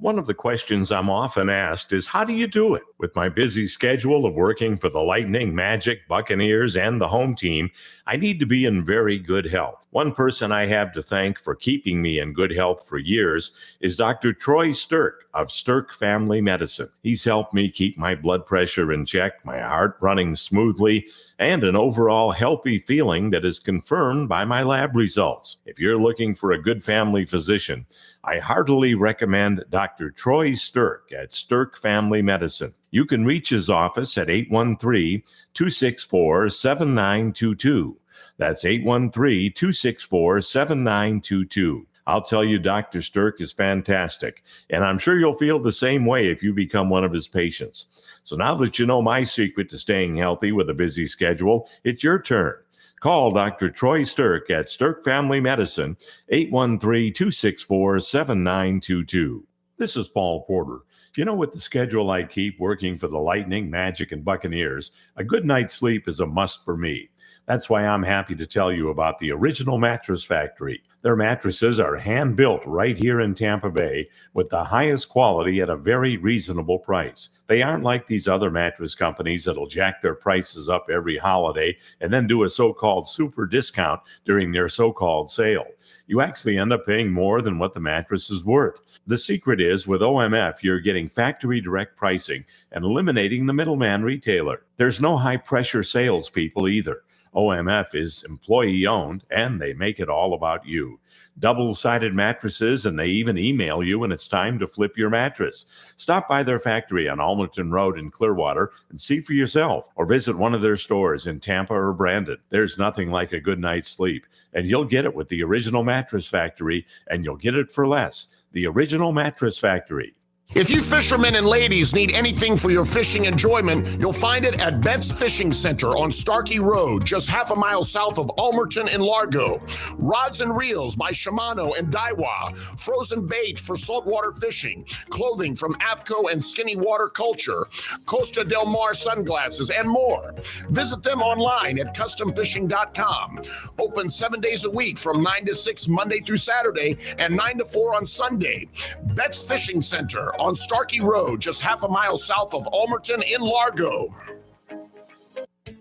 One of the questions I'm often asked is, how do you do it? With my busy schedule of working for the Lightning, Magic, Buccaneers, and the home team, I need to be in very good health. One person I have to thank for keeping me in good health for years is Dr. Troy Stirk of Stirk Family Medicine. He's helped me keep my blood pressure in check, my heart running smoothly, and an overall healthy feeling that is confirmed by my lab results. If you're looking for a good family physician, I heartily recommend Dr. Troy Stirk at Stirk Family Medicine. You can reach his office at 813-264-7922. That's 813-264-7922. I'll tell you, Dr. Stirk is fantastic, and I'm sure you'll feel the same way if you become one of his patients. So now that you know my secret to staying healthy with a busy schedule, it's your turn. Call Dr. Troy Stirk at Stirk Family Medicine, 813-264-7922. This is Paul Porter. You know, with the schedule I keep working for the Lightning, Magic, and Buccaneers, a good night's sleep is a must for me. That's why I'm happy to tell you about the Original Mattress Factory. Their mattresses are hand-built right here in Tampa Bay with the highest quality at a very reasonable price. They aren't like these other mattress companies that'll jack their prices up every holiday and then do a so-called super discount during their so-called sale. You actually end up paying more than what the mattress is worth. The secret is, with OMF, you're getting factory direct pricing and eliminating the middleman retailer. There's no high-pressure salespeople either. OMF is employee-owned, and they make it all about you. Double-sided mattresses, and they even email you when it's time to flip your mattress. Stop by their factory on Almerton Road in Clearwater and see for yourself, or visit one of their stores in Tampa or Brandon. There's nothing like a good night's sleep, and you'll get it with the Original Mattress Factory, and you'll get it for less. The Original Mattress Factory. If you fishermen and ladies need anything for your fishing enjoyment, you'll find it at Betts Fishing Center on Starkey Road, just half a mile south of Almerton and Largo. Rods and reels by Shimano and Daiwa, frozen bait for saltwater fishing, clothing from Avco and Skinny Water Culture, Costa Del Mar sunglasses, and more. Visit them online at customfishing.com. Open 7 days a week from 9 to 6 Monday through Saturday and 9 to 4 on Sunday. Betts Fishing Center on Starkey Road, just half a mile south of Almerton in Largo.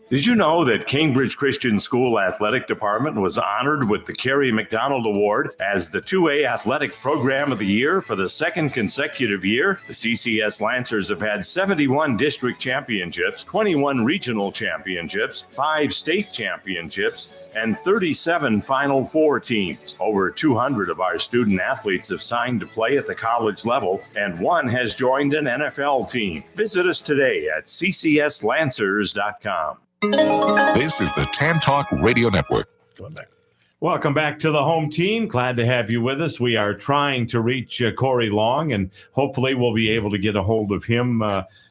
Did you know that Cambridge Christian School Athletic Department was honored with the Kerry McDonald Award as the 2A Athletic Program of the Year for the second consecutive year? The CCS Lancers have had 71 district championships, 21 regional championships, 5 state championships, and 37 Final Four teams. Over 200 of our student athletes have signed to play at the college level, and one has joined an NFL team. Visit us today at ccslancers.com. This is the Tan Talk Radio Network. Welcome back to the home team. Glad to have you with us. We are trying to reach Corey Long, and hopefully we'll be able to get a hold of him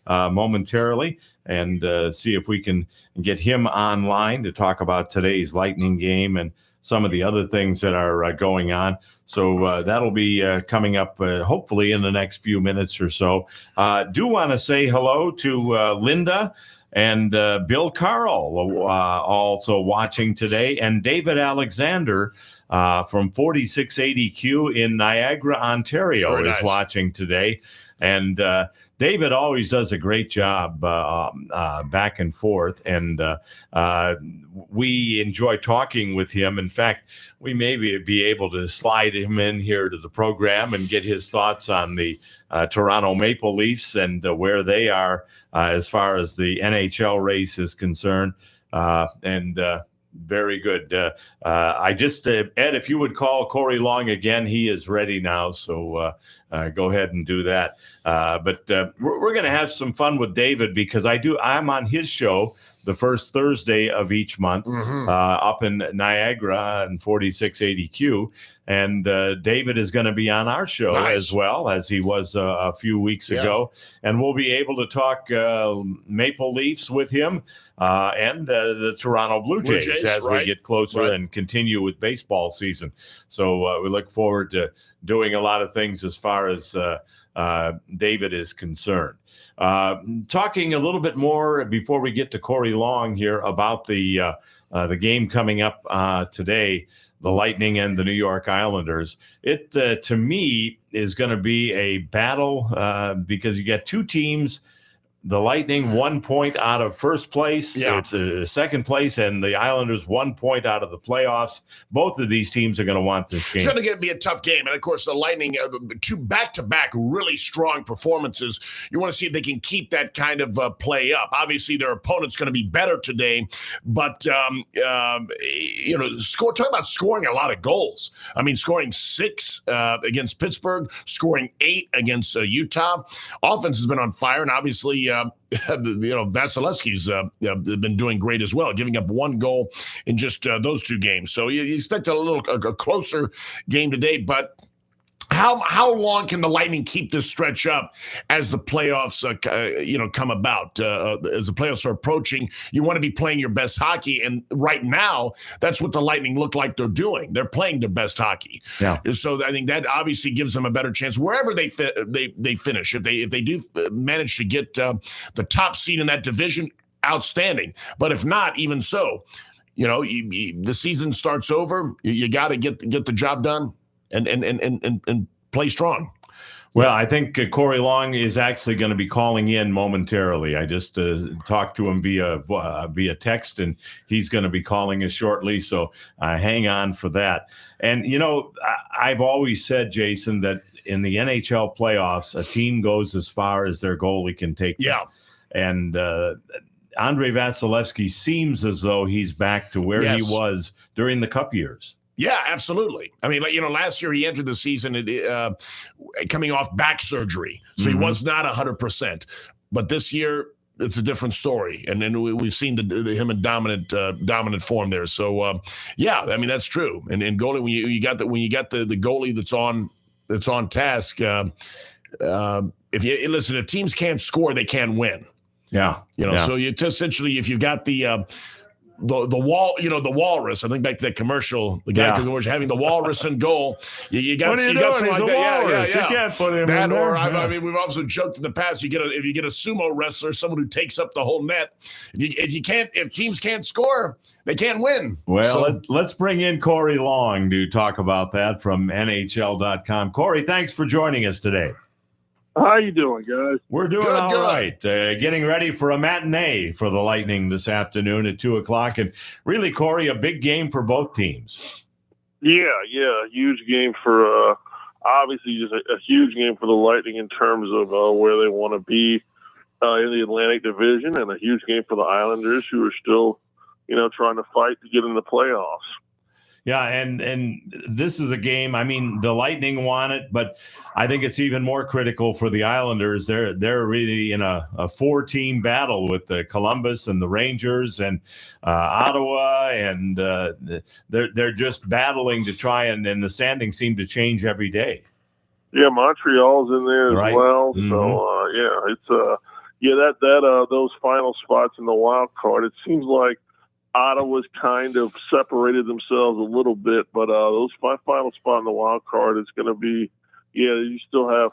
momentarily and see if we can get him online to talk about today's Lightning game and some of the other things that are going on. So that'll be coming up hopefully in the next few minutes or so. Do want to say hello to Linda and Bill Carl, also watching today, and David Alexander from 4680Q in Niagara, Ontario, is watching today. And David always does a great job back and forth, and we enjoy talking with him. In fact, we may be able to slide him in here to the program and get his thoughts on the Toronto Maple Leafs and where they are as far as the NHL race is concerned. Very good. I just, Ed, if you would call Corey Long again, he is ready now. So go ahead and do that. But we're going to have some fun with David because I'm on his show the first Thursday of each month up in Niagara and 4680Q. And David is going to be on our show as well, as he was a few weeks ago. And we'll be able to talk Maple Leafs with him and the Toronto Blue Jays as we get closer and continue with baseball season. So we look forward to doing a lot of things as far as David is concerned. Talking a little bit more before we get to Corey Long here about the game coming up today. the Lightning and the New York Islanders. It, to me, is going to be a battle because you got two teams. The Lightning 1 point out of first place. Yeah. It's second place, and the Islanders 1 point out of the playoffs. Both of these teams are going to want this game. It's going to be a tough game. And, of course, the Lightning, two back-to-back really strong performances. You want to see if they can keep that kind of play up. Obviously, their opponent's going to be better today. But, talk about scoring a lot of goals. I mean, scoring 6 against Pittsburgh, scoring 8 against Utah. Offense has been on fire, and obviously Vasilevsky's been doing great as well, giving up 1 goal in just those 2 games. So you expect a closer game today, but how long can the Lightning keep this stretch up as the playoffs come about? As the playoffs are approaching, you want to be playing your best hockey, and right now that's what the Lightning look like they're doing. They're playing their best hockey. Yeah. So I think that obviously gives them a better chance wherever they finish. If they do manage to get the top seed in that division, outstanding. But if not, even so, the season starts over. You got to get the job done. And play strong. Well, I think Corey Long is actually going to be calling in momentarily. I just talked to him via text, and he's going to be calling us shortly. So hang on for that. And, I've always said, Jason, that in the NHL playoffs, a team goes as far as their goalie can take them. Yeah. And Andrei Vasilevsky seems as though he's back to where he was during the Cup years. Yeah, absolutely. I mean, last year he entered the season coming off back surgery, so he was not 100%. But this year, it's a different story, and then we've seen him in dominant form there. So, I mean that's true. And goalie, when you got the goalie that's on task, if teams can't score, they can't win. Yeah, So you essentially, if you've got the wall, the walrus. I think back to that commercial, the guy was having the walrus in goal. You got something like that. Yeah. You can't put him that, in there. or I mean, we've also joked in the past. If you get a sumo wrestler, someone who takes up the whole net. If teams can't score, they can't win. Well, let's bring in Corey Long to talk about that from NHL.com. Corey, thanks for joining us today. How you doing, guys? We're doing all right. Getting ready for a matinee for the Lightning this afternoon at 2:00. And really, Corey, a big game for both teams. Yeah, huge game for obviously just a huge game for the Lightning in terms of where they want to be in the Atlantic Division, and a huge game for the Islanders, who are still, trying to fight to get in the playoffs. Yeah, and this is a game, I mean, the Lightning want it, but I think it's even more critical for the Islanders. They're really in a 4-team battle with Columbus and the Rangers and Ottawa, and they're just battling to try, and the standings seem to change every day. Yeah, Montreal's in there as well. Mm-hmm. So, it's those final spots in the wild card, it seems like Ottawa's kind of separated themselves a little bit, but those final spot in the wild card is going to be, you still have,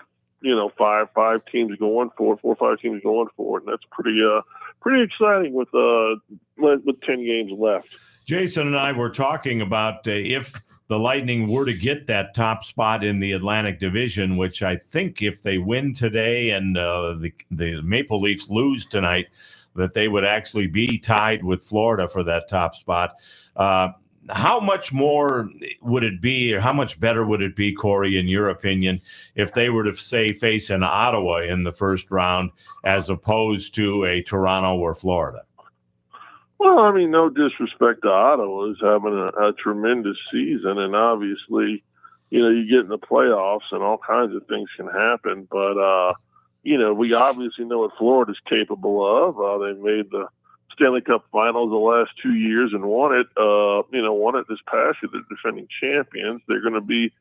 five teams going for it, 4 or 5 teams going for it, and that's pretty exciting with 10 games left. Jason and I were talking about if the Lightning were to get that top spot in the Atlantic Division, which I think if they win today and the Maple Leafs lose tonight, that they would actually be tied with Florida for that top spot. How much more would it be, or how much better would it be, Corey, in your opinion, if they were to, say, face an Ottawa in the first round as opposed to a Toronto or Florida? Well, I mean, no disrespect to Ottawa, is having a tremendous season, and obviously, you get in the playoffs and all kinds of things can happen, but we obviously know what Florida's capable of. They made the Stanley Cup Finals the last 2 years and won it. Won it this past year. They're defending champions. They're going to be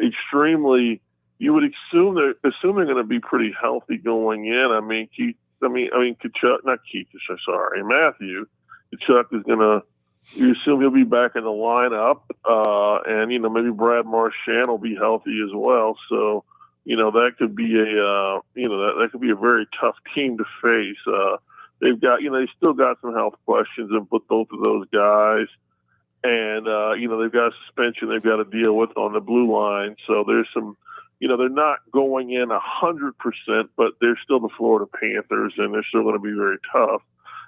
extremely. You would assume they're going to be pretty healthy going in. I mean, Tkachuk, not Keith. Sorry, Matthew Tkachuk is going to. You assume he'll be back in the lineup, and maybe Brad Marchand will be healthy as well. So. That could be that could be a very tough team to face. They've got, they still got some health questions with both of those guys. And, they've got a suspension they've got to deal with on the blue line. So there's some, they're not going in 100%, but they're still the Florida Panthers, and they're still going to be very tough.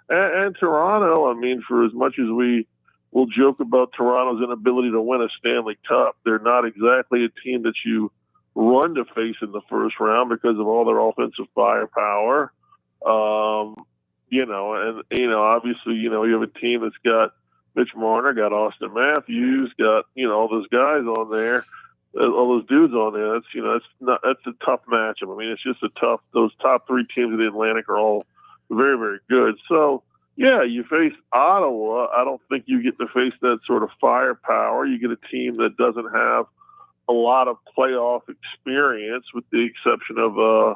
And Toronto, I mean, for as much as we will joke about Toronto's inability to win a Stanley Cup, they're not exactly a team that you run to face in the first round because of all their offensive firepower. Obviously, you have a team that's got Mitch Marner, got Austin Matthews, got, all those guys on there, all those dudes on there. That's a tough matchup. I mean, it's just those top three teams in the Atlantic are all very, very good. So, yeah, you face Ottawa. I don't think you get to face that sort of firepower. You get a team that doesn't have a lot of playoff experience, with the exception of their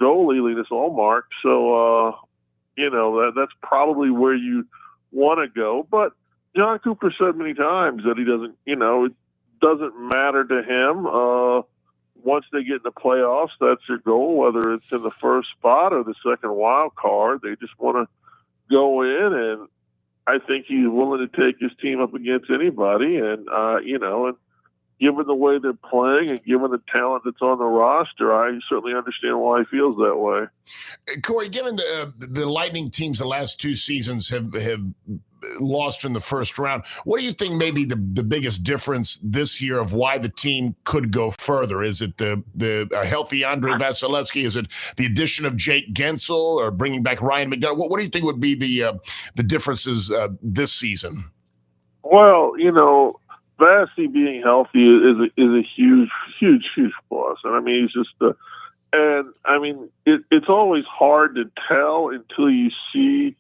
goalie, Linus Ullmark. So, that's probably where you want to go. But John Cooper said many times that he doesn't, it doesn't matter to him. Once they get in the playoffs, that's their goal, whether it's in the first spot or the second wild card. They just want to go in, and I think he's willing to take his team up against anybody. And, and given the way they're playing and given the talent that's on the roster, I certainly understand why he feels that way. Corey, given the Lightning teams the last two seasons have lost in the first round, what do you think may be the biggest difference this year of why the team could go further? Is it the healthy Andrei Vasilevsky? Is it the addition of Jake Gensel or bringing back Ryan McDonough? What do you think would be the differences this season? Well, Vassy being healthy is a huge plus. And I mean, he's just it's always hard to tell until you see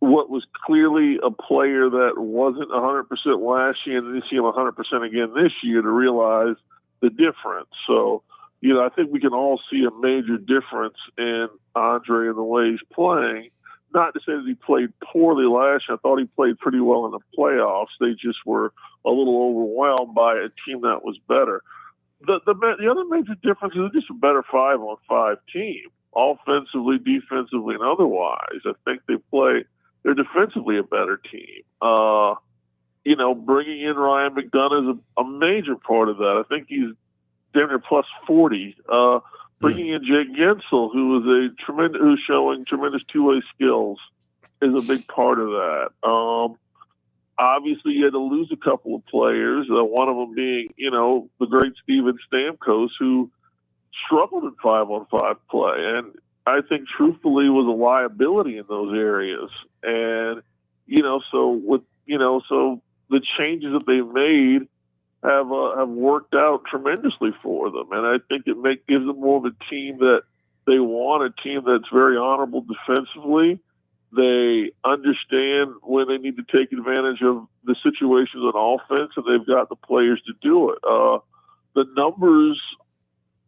what was clearly a player that wasn't 100% last year, and then you see him 100% again this year to realize the difference. So, I think we can all see a major difference in Andre and the way he's playing. Not to say that he played poorly last year. I thought he played pretty well in the playoffs. They just were a little overwhelmed by a team that was better. The other major difference is they're just a better 5-on-5 team, offensively, defensively, and otherwise. I think they're defensively a better team. Bringing in Ryan McDonough is a major part of that. I think he's damn near plus 40. Bringing in Jake Gensel, who's showing tremendous two-way skills, is a big part of that. Obviously, you had to lose a couple of players, one of them being, the great Steven Stamkos, who struggled in 5-on-5 play, and I think truthfully was a liability in those areas. And, so the changes that they've made have worked out tremendously for them. And I think it gives them more of a team that they want, a team that's very honorable defensively. They understand when they need to take advantage of the situations on offense, and they've got the players to do it. The numbers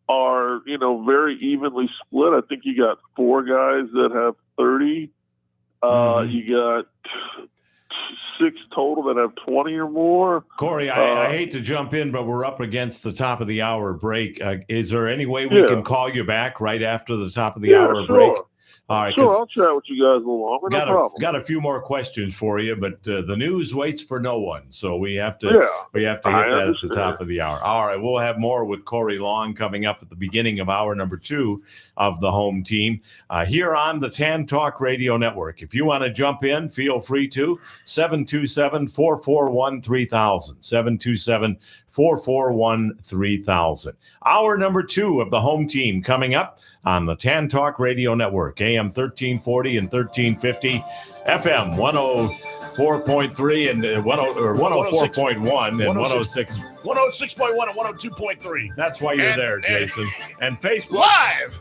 are, very evenly split. I think you got 4 guys that have 30. You got 6 total that have 20 or more. Corey, I hate to jump in, but we're up against the top of the hour break. Is there any way we can call you back right after the top of the hour break? All right, sure, I'll chat with you guys a little longer. No problem. Got a few more questions for you, but the news waits for no one, so we have to hit that at the top of the hour. All right, we'll have more with Corey Long coming up at the beginning of hour number 2 of the home team here on the TAN Talk Radio Network. If you want to jump in, feel free to 727-441-3000. 727-441-3000. Hour number 2 of the home team coming up on the TAN Talk Radio Network, AM 1340 and 1350, FM 104.3 and 104.1 and 106. 106.1 and 102.3. That's why you're there, Jason. And Facebook Live.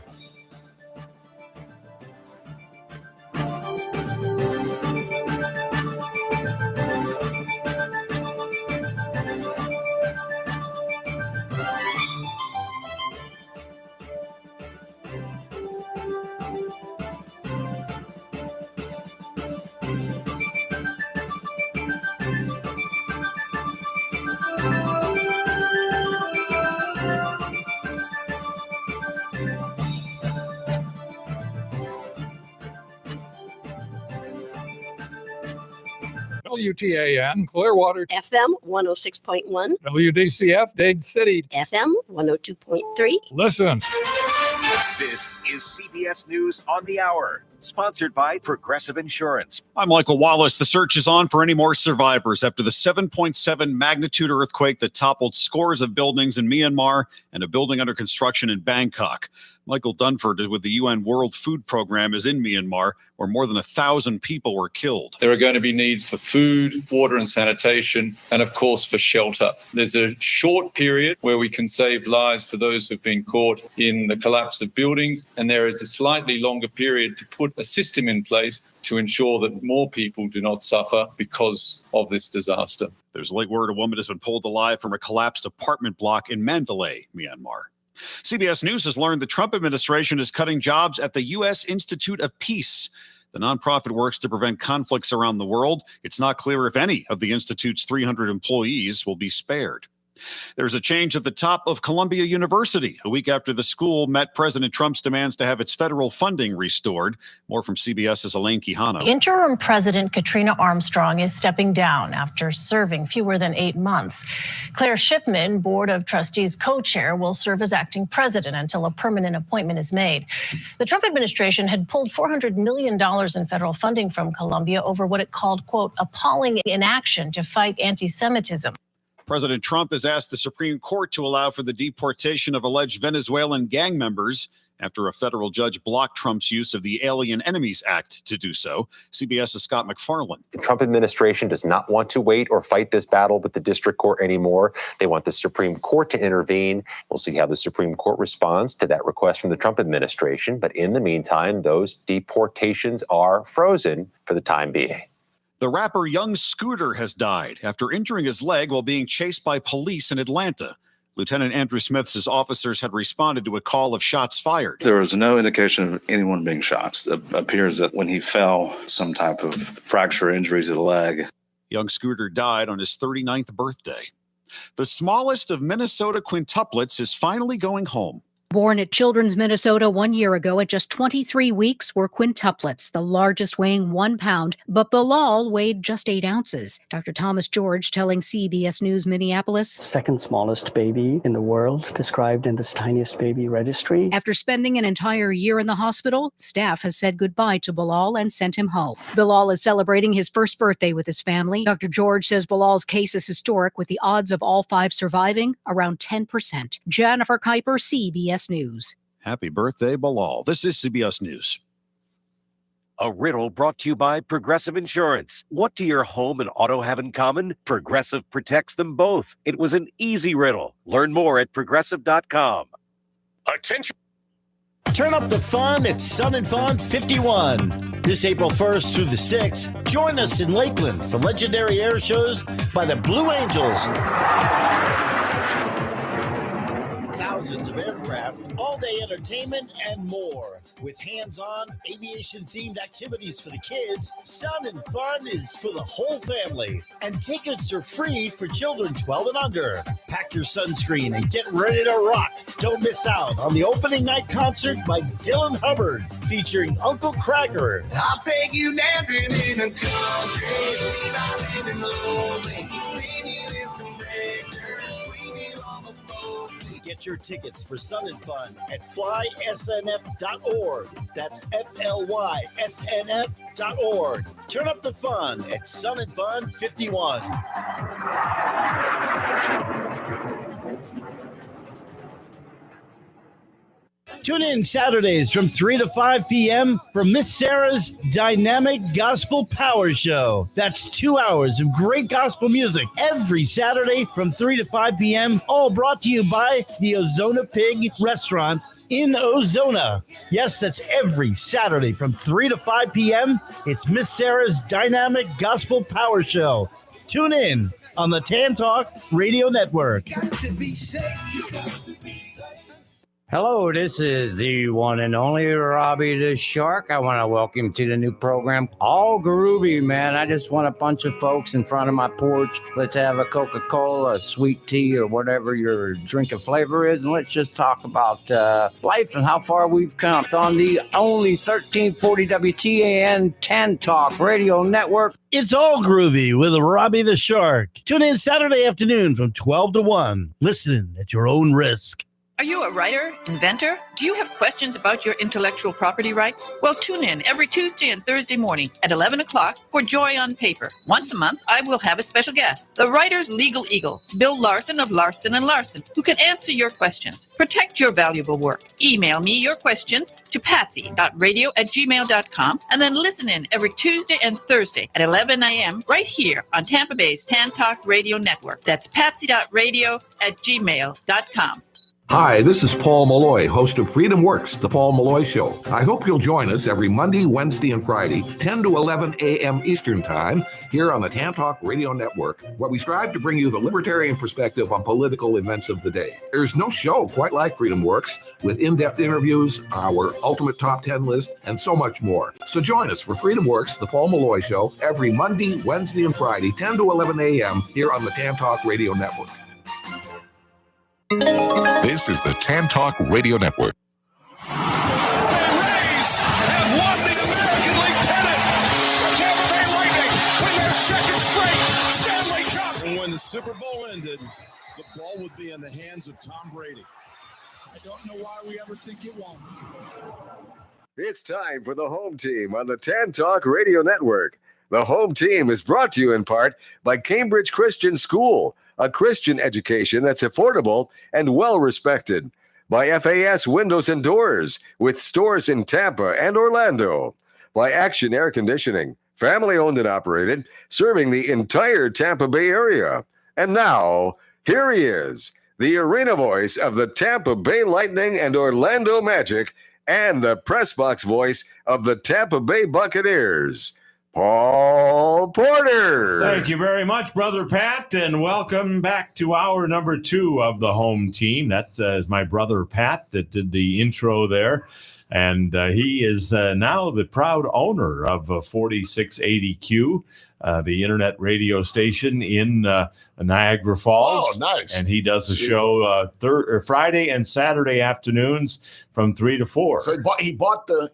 WTAN, Clearwater. FM 106.1. WDCF, Dade City. FM 102.3. Listen. This is CBS News on the Hour, sponsored by Progressive Insurance. I'm Michael Wallace. The search is on for any more survivors after the 7.7 magnitude earthquake that toppled scores of buildings in Myanmar and a building under construction in Bangkok. Michael Dunford with the UN World Food Program is in Myanmar, where more than 1,000 people were killed. There are going to be needs for food, water and sanitation, and of course for shelter. There's a short period where we can save lives for those who've been caught in the collapse of buildings, and there is a slightly longer period to put a system in place to ensure that more people do not suffer because of this disaster. There's late word a woman has been pulled alive from a collapsed apartment block in Mandalay, Myanmar. CBS News has learned the Trump administration is cutting jobs at the U.S. Institute of Peace. The nonprofit works to prevent conflicts around the world. It's not clear if any of the Institute's 300 employees will be spared. There's a change at the top of Columbia University. A week after the school met President Trump's demands to have its federal funding restored. More from CBS's Elaine Quijano. Interim President Katrina Armstrong is stepping down after serving fewer than 8 months. Claire Shipman, Board of Trustees co-chair, will serve as acting president until a permanent appointment is made. The Trump administration had pulled $400 million in federal funding from Columbia over what it called, quote, appalling inaction to fight anti-Semitism. President Trump has asked the Supreme Court to allow for the deportation of alleged Venezuelan gang members after a federal judge blocked Trump's use of the Alien Enemies Act to do so. CBS's Scott McFarland. The Trump administration does not want to wait or fight this battle with the district court anymore. They want the Supreme Court to intervene. We'll see how the Supreme Court responds to that request from the Trump administration. But in the meantime, those deportations are frozen for the time being. The rapper Young Scooter has died after injuring his leg while being chased by police in Atlanta. Lieutenant Andrew Smith says officers had responded to a call of shots fired. There was no indication of anyone being shot. It appears that when he fell, some type of fracture injury to the leg. Young Scooter died on his 39th birthday. The smallest of Minnesota quintuplets is finally going home. Born at Children's Minnesota 1 year ago at just 23 weeks were quintuplets, the largest weighing 1 pound, but Bilal weighed just 8 ounces. Dr. Thomas George telling CBS News Minneapolis. Second smallest baby in the world, described in this tiniest baby registry. After spending an entire year in the hospital, staff has said goodbye to Bilal and sent him home. Bilal is celebrating his first birthday with his family. Dr. George says Bilal's case is historic, with the odds of all 5 surviving around 10%. Jennifer Kuiper, CBS News. Happy birthday, Bilal. This is CBS News. A riddle brought to you by Progressive Insurance. What do your home and auto have in common? Progressive protects them both. It was an easy riddle. Learn more at progressive.com. Attention. Turn up the fun at Sun and Fun 51. This April 1st through the 6th, join us in Lakeland for legendary air shows by the Blue Angels. Thousands of aircraft, all-day entertainment, and more. With hands-on, aviation-themed activities for the kids, Sun and Fun is for the whole family. And tickets are free for children 12 and under. Pack your sunscreen and get ready to rock. Don't miss out on the opening night concert by Dylan Hubbard, featuring Uncle Cracker. I'll take you dancing in the country. I live in lonely. Get your tickets for Sun and Fun at flysnf.org. That's FLYSNF.org. Turn up the fun at Sun and Fun 51. Tune in Saturdays from 3 to 5 p.m. for Miss Sarah's Dynamic Gospel Power Show. That's 2 hours of great gospel music every Saturday from 3 to 5 p.m., all brought to you by the Ozona Pig Restaurant in Ozona. Yes, that's every Saturday from 3 to 5 p.m. It's Miss Sarah's Dynamic Gospel Power Show. Tune in on the Tan Talk Radio Network. Hello, this is the one and only Robbie the Shark. I want to welcome you to the new program, All Groovy, man. I just want a bunch of folks in front of my porch. Let's have a Coca-Cola, a sweet tea, or whatever your drink of flavor is, and let's just talk about life and how far we've come. It's on the only 1340 WTAN Tan Talk Radio Network. It's All Groovy with Robbie the Shark. Tune in Saturday afternoon from 12 to 1. Listen at your own risk. Are you a writer, inventor? Do you have questions about your intellectual property rights? Well, tune in every Tuesday and Thursday morning at 11 o'clock for Joy on Paper. Once a month, I will have a special guest, the writer's legal eagle, Bill Larson of Larson & Larson, who can answer your questions. Protect your valuable work. Email me your questions to patsy.radio@gmail.com and then listen in every Tuesday and Thursday at 11 a.m. right here on Tampa Bay's Tan Talk Radio Network. That's patsy.radio@gmail.com. Hi, this is Paul Malloy, host of Freedom Works, The Paul Malloy Show. I hope you'll join us every Monday, Wednesday, and Friday, 10 to 11 a.m. Eastern Time, here on the Tan Talk Radio Network, where we strive to bring you the libertarian perspective on political events of the day. There's no show quite like Freedom Works, with in-depth interviews, our ultimate top 10 list, and so much more. So join us for Freedom Works, The Paul Malloy Show, every Monday, Wednesday, and Friday, 10 to 11 a.m. here on the Tan Talk Radio Network. This is the Tan Talk Radio Network. Rays have won the American League pennant. The Tampa Bay Lightning win their second straight Stanley Cup. When the Super Bowl ended, the ball would be in the hands of Tom Brady. I don't know why we ever think it won't. It's time for the Home Team on the Tan Talk Radio Network. The Home Team is brought to you in part by Cambridge Christian School, a Christian education that's affordable and well-respected. By FAS Windows and Doors, with stores in Tampa and Orlando. By Action Air Conditioning, family-owned and operated, serving the entire Tampa Bay area. And now, here he is, the arena voice of the Tampa Bay Lightning and Orlando Magic, and the press box voice of the Tampa Bay Buccaneers, Paul Porter. Thank you very much, Brother Pat, and welcome back to hour number 2 of the Home Team. That is my brother Pat that did the intro there, and he is now the proud owner of 4680Q, the internet radio station in Niagara Falls. Oh, nice. And he does a show Friday and Saturday afternoons from 3 to 4. So he bought the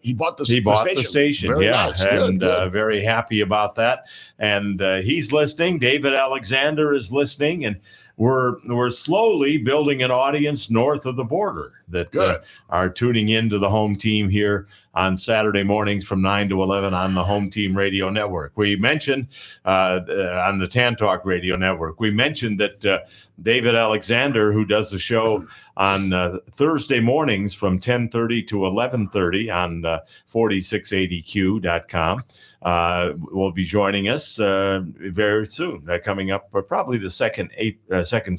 station. Very yeah, nice. And Good. very happy about that. And he's listening. David Alexander is listening, and we're slowly building an audience north of the border that are tuning into the Home Team here on Saturday mornings from 9 to 11 on the Home Team Radio Network. We mentioned on the Tan Talk Radio Network, we mentioned that David Alexander, who does the show on Thursday mornings from 10:30 to 11:30 on 4680q.com, will be joining us very soon, coming up probably the second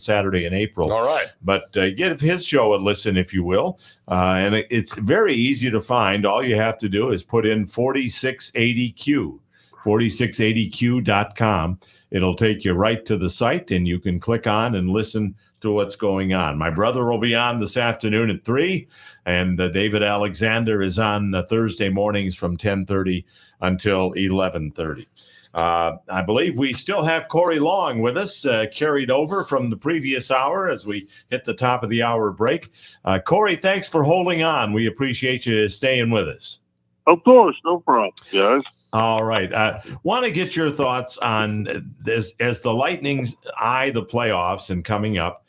Saturday in April. All right. But give his show a listen, if you will. And it's very easy to find. All you have to do is put in 4680q, 4680q.com. It'll take you right to the site, and you can click on and listen to what's going on. My brother will be on this afternoon at 3, and David Alexander is on Thursday mornings from 10:30 until 11:30. I believe we still have Corey Long with us, carried over from the previous hour as we hit the top of the hour break. Corey, thanks for holding on. We appreciate you staying with us. Of course, no problem, guys. All right. Want to get your thoughts on this as the Lightning's eye the playoffs and coming up.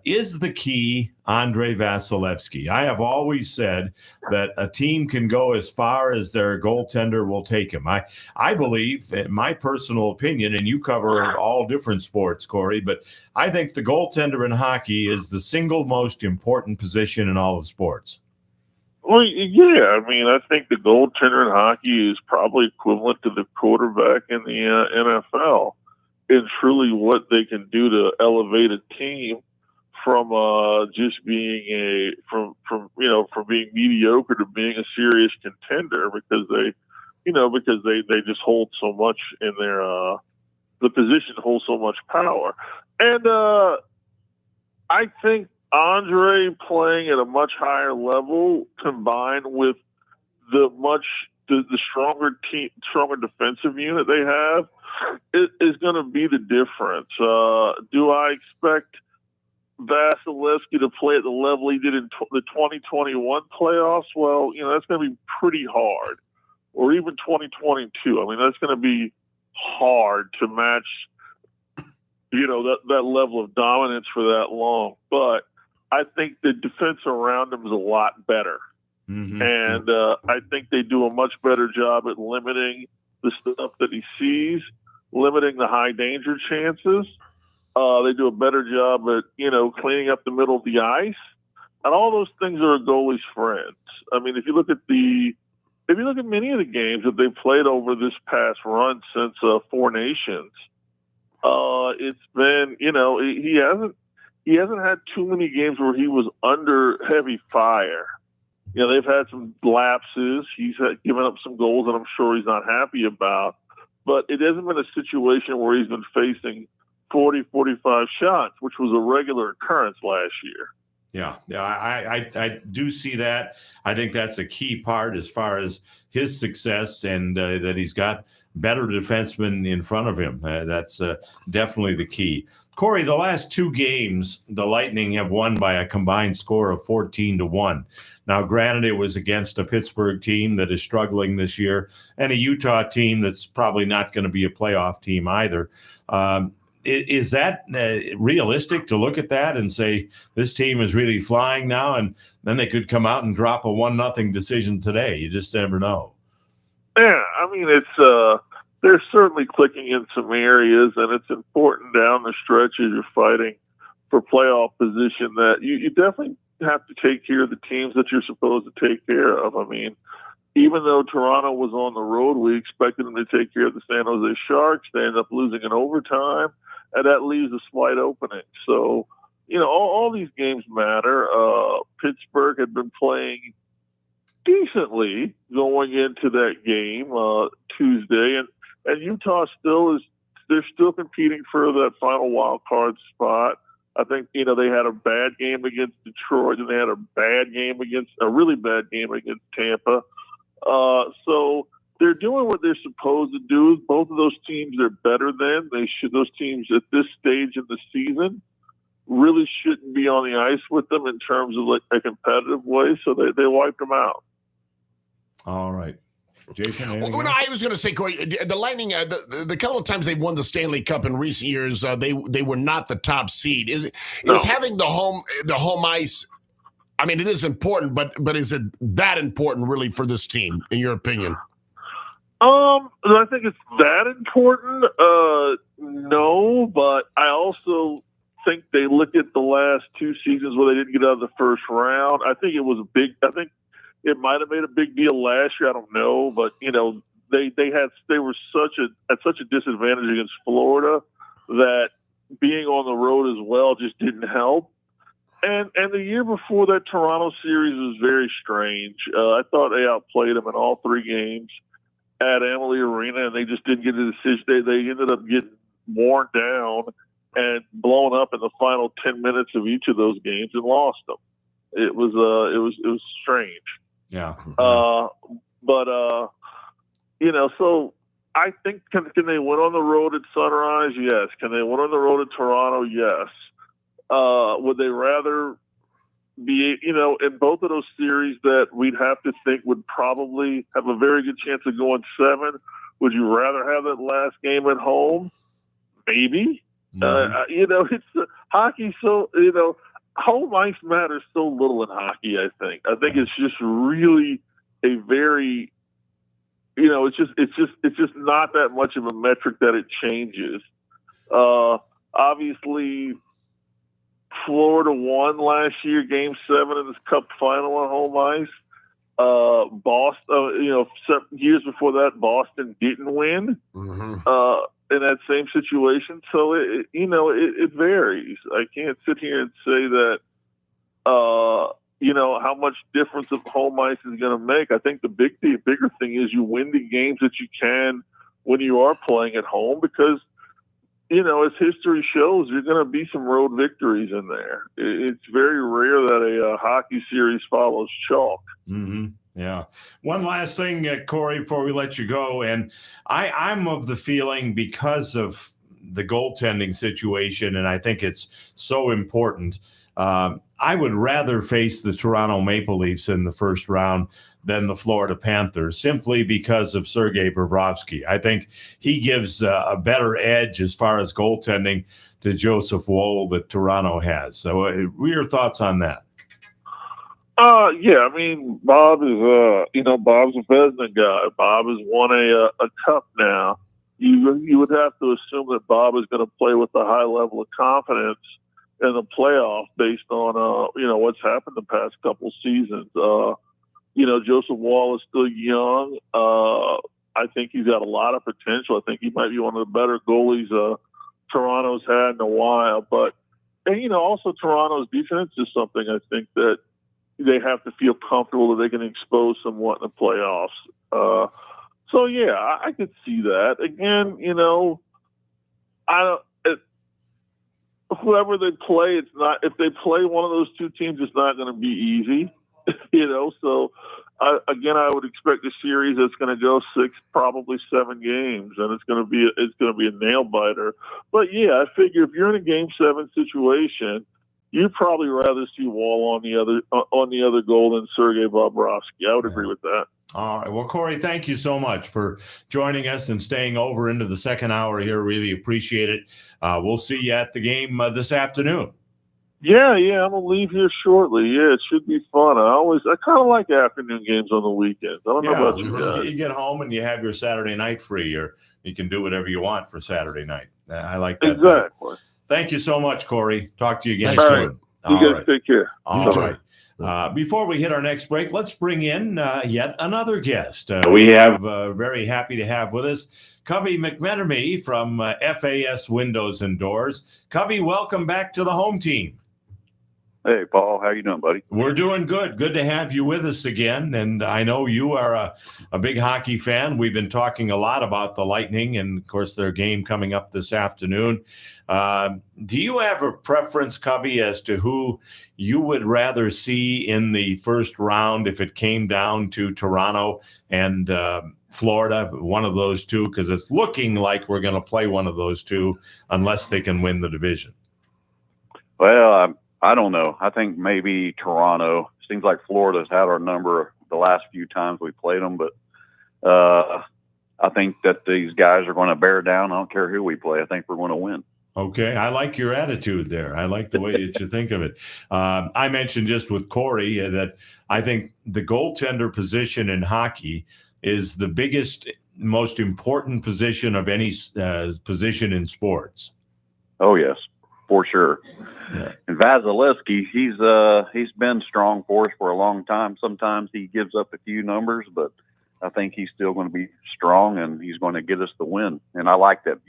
Is the key Andrei Vasilevsky? I have always said that a team can go as far as their goaltender will take him. I believe, in my personal opinion, and you cover all different sports, Corey, but I think the goaltender in hockey is the single most important position in all of sports. Well, yeah. I mean, I think the goaltender in hockey is probably equivalent to the quarterback in the NFL. And truly what they can do to elevate a team from just being from being mediocre to being a serious contender, because they just hold so much in their the position holds so much power. And I think Andre playing at a much higher level combined with the stronger defensive unit they have is going to be the difference. Do I expect Vasilevsky to play at the level he did in the 2021 playoffs? Well, that's going to be pretty hard. Or even 2022. I mean, that's going to be hard to match, that level of dominance for that long. But I think the defense around him is a lot better. Mm-hmm. And I think they do a much better job at limiting the stuff that he sees, limiting the high danger chances. They do a better job at, cleaning up the middle of the ice. And all those things are a goalie's friends. I mean, if you look at many of the games that they played over this past run since Four Nations, it's been, he hasn't had too many games where he was under heavy fire. They've had some lapses. He's given up some goals that I'm sure he's not happy about. But it hasn't been a situation where he's been facing 40, 45 shots, which was a regular occurrence last year. Yeah, I do see that. I think that's a key part as far as his success, and that he's got better defensemen in front of him. That's definitely the key. Corey, the last two games, the Lightning have won by a combined score of 14-1. Now, granted, it was against a Pittsburgh team that is struggling this year and a Utah team that's probably not going to be a playoff team either. Is that realistic to look at that and say this team is really flying now, and then they could come out and drop a 1-0 decision today? You just never know. Yeah, I mean, they're certainly clicking in some areas, and it's important down the stretch as you're fighting for playoff position that you definitely have to take care of the teams that you're supposed to take care of. I mean, even though Toronto was on the road, we expected them to take care of the San Jose Sharks. They ended up losing in overtime, and that leaves a slight opening. So, all these games matter. Pittsburgh had been playing decently going into that game Tuesday, and Utah they're still competing for that final wild card spot. I think, they had a bad game against Detroit, and they had a really bad game against Tampa. So they're doing what they're supposed to do. Both of those teams are better than those teams at this stage in the season really shouldn't be on the ice with them in terms of like a competitive way. So they wiped them out. All right. Jason, I was going to say, Corey, the Lightning, the couple of times they've won the Stanley Cup in recent years, they were not the top seed. Is having the home ice? I mean, it is important, but is it that important really for this team, in your opinion? I think it's that important. No, but I also think they look at the last two seasons where they didn't get out of the first round. I think it was a big. I think it might have made a big deal last year. I don't know, but they were at such a disadvantage against Florida that being on the road as well just didn't help. And the year before that Toronto series was very strange. I thought they outplayed them in all three games at Amalie Arena, and they just didn't get a decision. They ended up getting worn down and blown up in the final 10 minutes of each of those games and lost them. It was strange. Yeah. So I think can they win on the road at Sunrise? Yes. Can they win on the road at Toronto? Yes. Would they rather be, in both of those series that we'd have to think would probably have a very good chance of going 7? Would you rather have that last game at home? Maybe. Mm-hmm. It's hockey. So, home ice matters so little in hockey. I think it's just really a very, it's just not that much of a metric that it changes. Obviously, Florida won last year, Game 7 in this Cup final on home ice. Boston, years before that, Boston didn't win in that same situation. So it varies. I can't sit here and say that how much difference of home ice is going to make. I think the bigger thing is you win the games that you can when you are playing at home, because as history shows, you're going to be some road victories in there. It's very rare that a hockey series follows chalk. Mm-hmm. Yeah. One last thing, Corey, before we let you go. And I'm of the feeling, because of the goaltending situation, and I think it's so important, I would rather face the Toronto Maple Leafs in the first round than the Florida Panthers, simply because of Sergei Bobrovsky. I think he gives a better edge as far as goaltending to Joseph Woll that Toronto has. So what are your thoughts on that? Yeah, I mean, Bob is, Bob's a Vezina guy. Bob has won a cup now. You would have to assume that Bob is going to play with a high level of confidence in the playoff based on, what's happened the past couple seasons. Joseph Woll is still young. I think he's got a lot of potential. I think he might be one of the better goalies Toronto's had in a while. But, also Toronto's defense is something I think that they have to feel comfortable that they can expose somewhat in the playoffs. So yeah, I could see that. Again, whoever they play, it's not. If they play one of those two teams, it's not going to be easy. So I would expect a series that's going to go 6, probably 7 games, and it's going to be a nail biter. But yeah, I figure if you're in a Game 7 situation, you'd probably rather see Woll on the other goal than Sergei Bobrovsky. I would agree with that. All right. Well, Corey, thank you so much for joining us and staying over into the second hour here. Really appreciate it. We'll see you at the game this afternoon. Yeah, I'm gonna leave here shortly. Yeah, it should be fun. I kind of like afternoon games on the weekends. I don't know about you guys. You get home and you have your Saturday night free, or you can do whatever you want for Saturday night. I like that. Exactly. Thank you so much, Corey. Talk to you again Thanks, soon. You guys take care. All right. Before we hit our next break, let's bring in yet another guest. We have very happy to have with us Cubby McMenemy from FAS Windows and Doors. Cubby, welcome back to the home team. Hey, Paul. How you doing, buddy? We're doing good. Good to have you with us again. And I know you are a big hockey fan. We've been talking a lot about the Lightning and, of course, their game coming up this afternoon. Do you have a preference, Cubby, as to who you would rather see in the first round if it came down to Toronto and Florida, one of those two? Because it's looking like we're going to play one of those two unless they can win the division. Well, I don't know. I think maybe Toronto. Seems like Florida's had our number the last few times we played them, but I think that these guys are going to bear down. I don't care who we play. I think we're going to win. Okay. I like your attitude there. I like the way that you think of it. I mentioned just with Corey that I think the goaltender position in hockey is the biggest, most important position of any position in sports. Oh, yes, for sure. Yeah. And Vasilevsky, he's been strong for us for a long time. Sometimes he gives up a few numbers, but I think he's still going to be strong, and he's going to get us the win. And I like that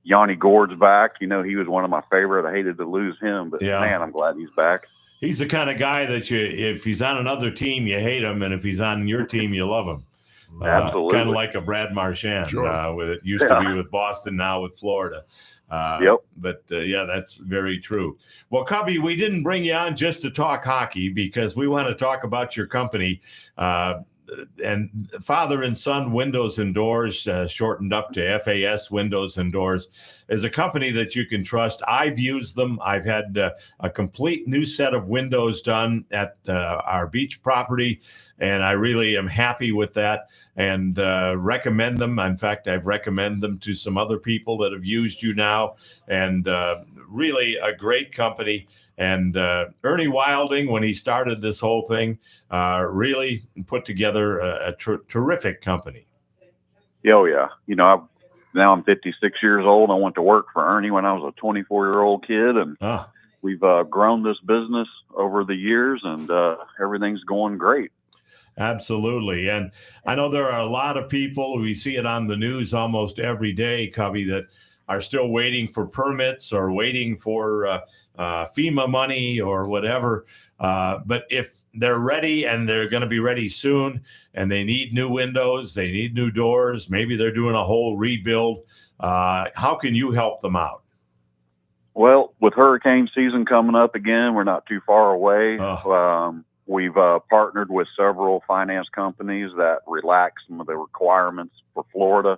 Yanni Gourde's back. He was one of my favorite. I hated to lose him, but man, I'm glad he's back. He's the kind of guy that if he's on another team, you hate him, and if he's on your team, you love him. Absolutely. Kind of like a Brad Marchand. Sure. With it used to be with Boston, now with Florida. Yep. But that's very true. Well, Cubby, we didn't bring you on just to talk hockey, because we want to talk about your company. And Father and Son Windows and Doors, shortened up to FAS Windows and Doors, is a company that you can trust. I've used them. I've had a complete new set of windows done at our beach property, and I really am happy with that and recommend them. In fact, I've recommended them to some other people that have used you now, and really a great company. And Ernie Wilding, when he started this whole thing, really put together a terrific company. Oh, yeah. Now I'm 56 years old. I went to work for Ernie when I was a 24-year-old kid, and we've grown this business over the years, and everything's going great. Absolutely. And I know there are a lot of people, we see it on the news almost every day, Cubby, that are still waiting for permits or waiting for FEMA money or whatever. But if they're ready, and they're going to be ready soon, and they need new windows, they need new doors, maybe they're doing a whole rebuild, how can you help them out? Well, with hurricane season coming up again, we're not too far away. We've partnered with several finance companies that relax some of the requirements for Florida.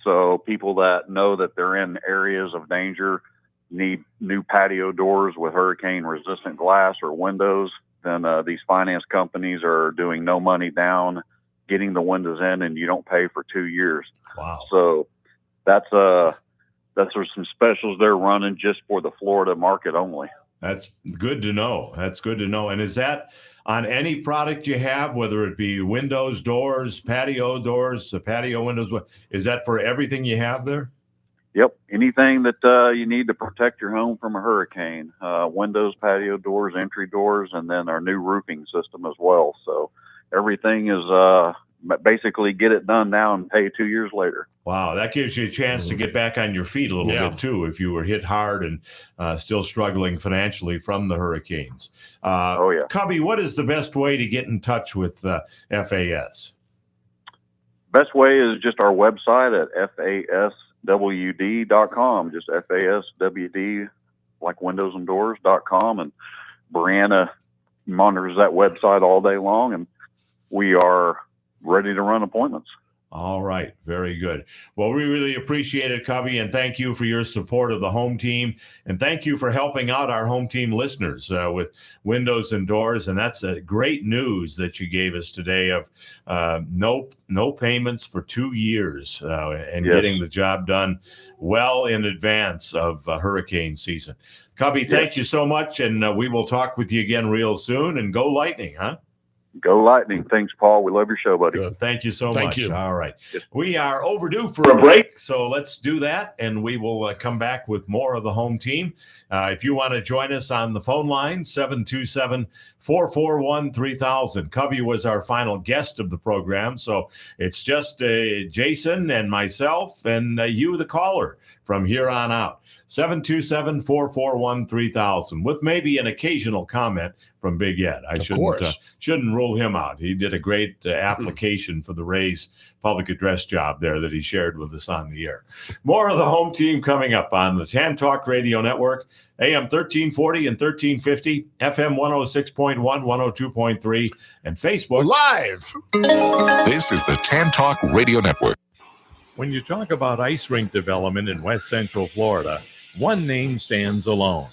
So people that know that they're in areas of danger need new patio doors with hurricane-resistant glass or windows, then these finance companies are doing no money down, getting the windows in, and you don't pay for 2 years. Wow. So that's some specials they're running just for the Florida market only. That's good to know. And is that on any product you have, whether it be windows, doors, patio doors, the patio windows? Is that for everything you have there? Yep. Anything that you need to protect your home from a hurricane, windows, patio doors, entry doors, and then our new roofing system as well. So everything is basically get it done now and pay 2 years later. Wow, that gives you a chance to get back on your feet a little bit too, if you were hit hard and still struggling financially from the hurricanes. Cubby, what is the best way to get in touch with FAS? Best way is just our website at faswd.com, just FASWD, like windows and doors.com. And Brianna monitors that website all day long, and we are ready to run appointments. All right. Very good. Well, we really appreciate it, Cubby, and thank you for your support of the home team. And thank you for helping out our home team listeners with windows and doors. And that's great news that you gave us today of no payments for 2 years and getting the job done well in advance of hurricane season. Cubby, thank you so much. And we will talk with you again real soon. And go Lightning, huh? Go Lightning. Thanks, Paul. We love your show, buddy. Good. Thank you so much. Thank you. All right. We are overdue for a break, so let's do that, and we will come back with more of the home team. If you want to join us on the phone line, 727-441-3000. Cubby was our final guest of the program, so it's just Jason and myself and you, the caller, from here on out. 727-441-3000 with maybe an occasional comment from Big Ed. I shouldn't rule him out. He did a great application for the Rays public address job there that he shared with us on the air. More of the home team coming up on the Tan Talk Radio Network, AM 1340 and 1350, FM 106.1, 102.3, and Facebook Live. This is the Tan Talk Radio Network. When you talk about ice rink development in West Central Florida, one name stands alone: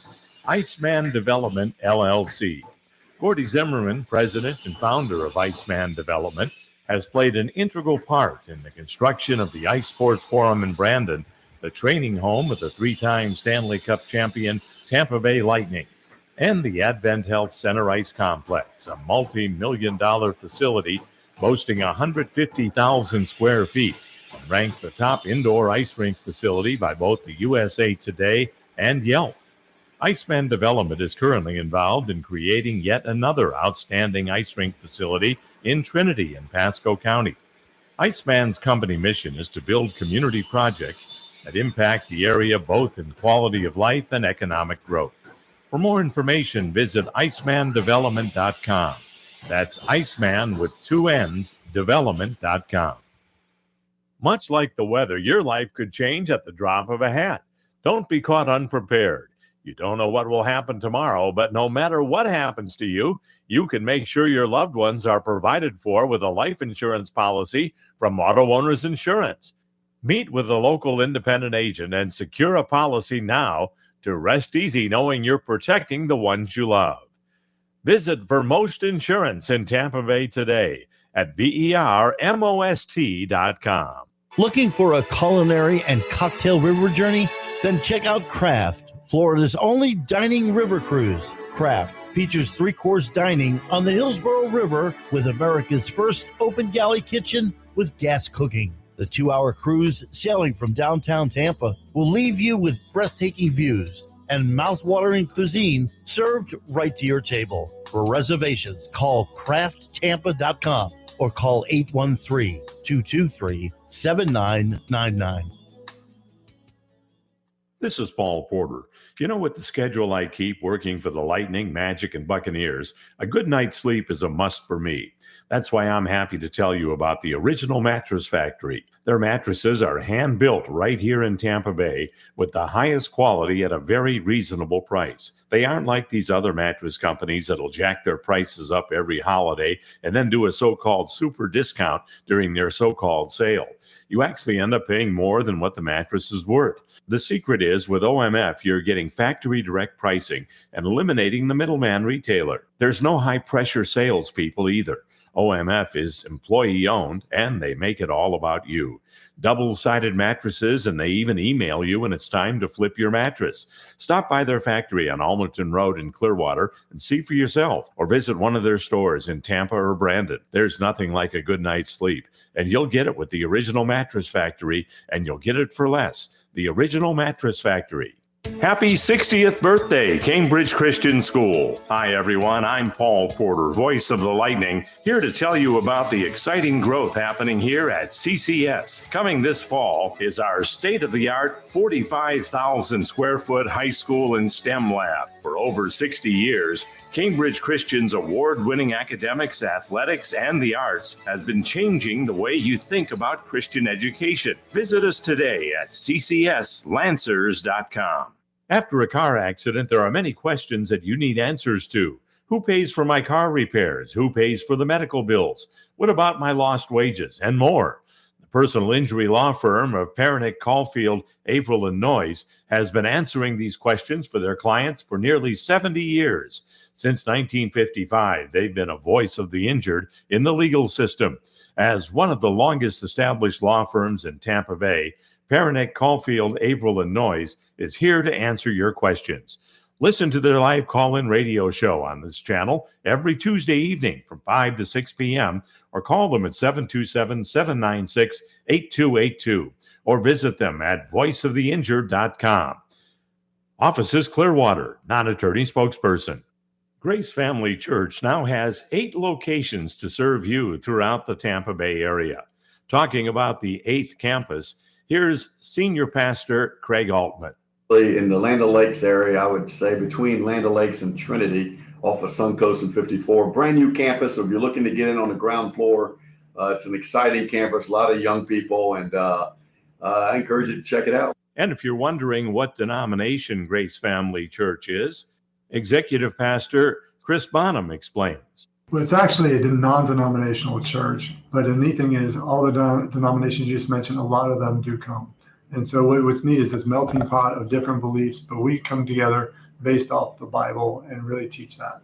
Iceman Development, LLC. Gordy Zimmerman, president and founder of Iceman Development, has played an integral part in the construction of the Ice Sports Forum in Brandon, the training home of the three-time Stanley Cup champion Tampa Bay Lightning, and the Advent Health Center Ice Complex, a multi-million-dollar facility boasting 150,000 square feet, and ranked the top indoor ice rink facility by both the USA Today and Yelp. Iceman Development is currently involved in creating yet another outstanding ice rink facility in Trinity and Pasco County. Iceman's company mission is to build community projects that impact the area both in quality of life and economic growth. For more information, visit icemandevelopment.com. That's Iceman with 2 N's, development.com. Much like the weather, your life could change at the drop of a hat. Don't be caught unprepared. You don't know what will happen tomorrow, but no matter what happens to you, you can make sure your loved ones are provided for with a life insurance policy from Auto Owners Insurance. Meet with a local independent agent and secure a policy now to rest easy knowing you're protecting the ones you love. Visit Vermost Insurance in Tampa Bay today at vermost.com. Looking for a culinary and cocktail river journey? Then check out Craft, Florida's only dining river cruise. Craft features 3-course dining on the Hillsborough River with America's first open galley kitchen with gas cooking. The 2-hour cruise sailing from downtown Tampa will leave you with breathtaking views and mouth-watering cuisine served right to your table. For reservations, call crafttampa.com or call 813-223-7999. This is Paul Porter. You know, with the schedule I keep working for the Lightning, Magic, and Buccaneers, a good night's sleep is a must for me. That's why I'm happy to tell you about the Original Mattress Factory. Their mattresses are hand-built right here in Tampa Bay with the highest quality at a very reasonable price. They aren't like these other mattress companies that'll jack their prices up every holiday and then do a so-called super discount during their so-called sale. You actually end up paying more than what the mattress is worth. The secret is with OMF, you're getting factory direct pricing and eliminating the middleman retailer. There's no high-pressure salespeople either. OMF is employee-owned, and they make it all about you. Double-sided mattresses, and they even email you when it's time to flip your mattress. Stop by their factory on Almerton Road in Clearwater and see for yourself, or visit one of their stores in Tampa or Brandon. There's nothing like a good night's sleep, and you'll get it with the Original Mattress Factory, and you'll get it for less. The Original Mattress Factory. Happy 60th birthday, Cambridge Christian School. Hi, everyone. I'm Paul Porter, voice of the Lightning, here to tell you about the exciting growth happening here at CCS. Coming this fall is our state-of-the-art 45,000 square foot high school and STEM lab. For over 60 years, Cambridge Christian's award-winning academics, athletics, and the arts has been changing the way you think about Christian education. Visit us today at ccslancers.com. After a car accident, there are many questions that you need answers to. Who pays for my car repairs? Who pays for the medical bills? What about my lost wages? And more. The personal injury law firm of Pernick, Caulfield, Averill, and Noyes has been answering these questions for their clients for nearly 70 years. Since 1955, they've been a voice of the injured in the legal system. As one of the longest established law firms in Tampa Bay, Pernick, Caulfield, Averill, and Noyes is here to answer your questions. Listen to their live call-in radio show on this channel every Tuesday evening from 5 to 6 p.m. or call them at 727-796-8282 or visit them at voiceoftheinjured.com. Offices Clearwater, non-attorney spokesperson. Grace Family Church now has 8 locations to serve you throughout the Tampa Bay area. Talking about the 8th campus, here's Senior Pastor Craig Altman. In the Land O'Lakes area, I would say between Land O'Lakes and Trinity off of Suncoast and 54. Brand new campus. So if you're looking to get in on the ground floor, it's an exciting campus, a lot of young people, and I encourage you to check it out. And if you're wondering what denomination Grace Family Church is, Executive Pastor Chris Bonham explains. Well, it's actually a non-denominational church, but the neat thing is all the denominations you just mentioned, a lot of them do come. And so what's neat is this melting pot of different beliefs, but we come together based off the Bible and really teach that.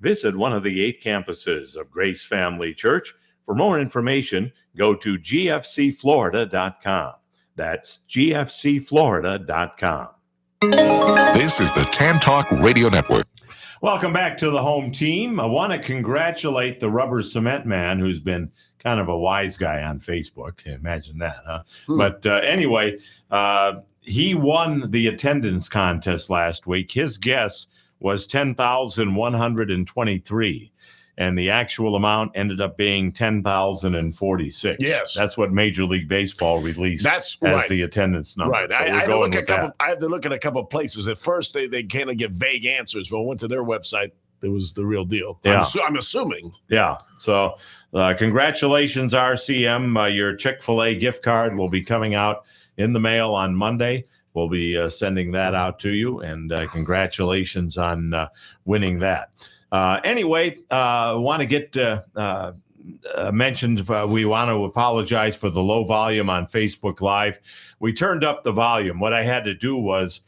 Visit one of the 8 campuses of Grace Family Church. For more information, go to gfcflorida.com. That's gfcflorida.com. This is the Tan Talk Radio Network. Welcome back to the home team. I want to congratulate the Rubber Cement Man, who's been kind of a wise guy on Facebook. Imagine that, huh? But anyway, he won the attendance contest last week. His guess was 10,123. And the actual amount ended up being 10,046. Yes. That's what Major League Baseball released as the attendance number. Right. So I had to look at a couple of places. At first, they kind of give vague answers, but I went to their website. It was the real deal. Yeah. I'm assuming. Yeah. So congratulations, RCM. Your Chick-fil-A gift card will be coming out in the mail on Monday. We'll be sending that out to you. And congratulations on winning that. Anyway, want to get mentioned. We want to apologize for the low volume on Facebook Live. We turned up the volume. What I had to do was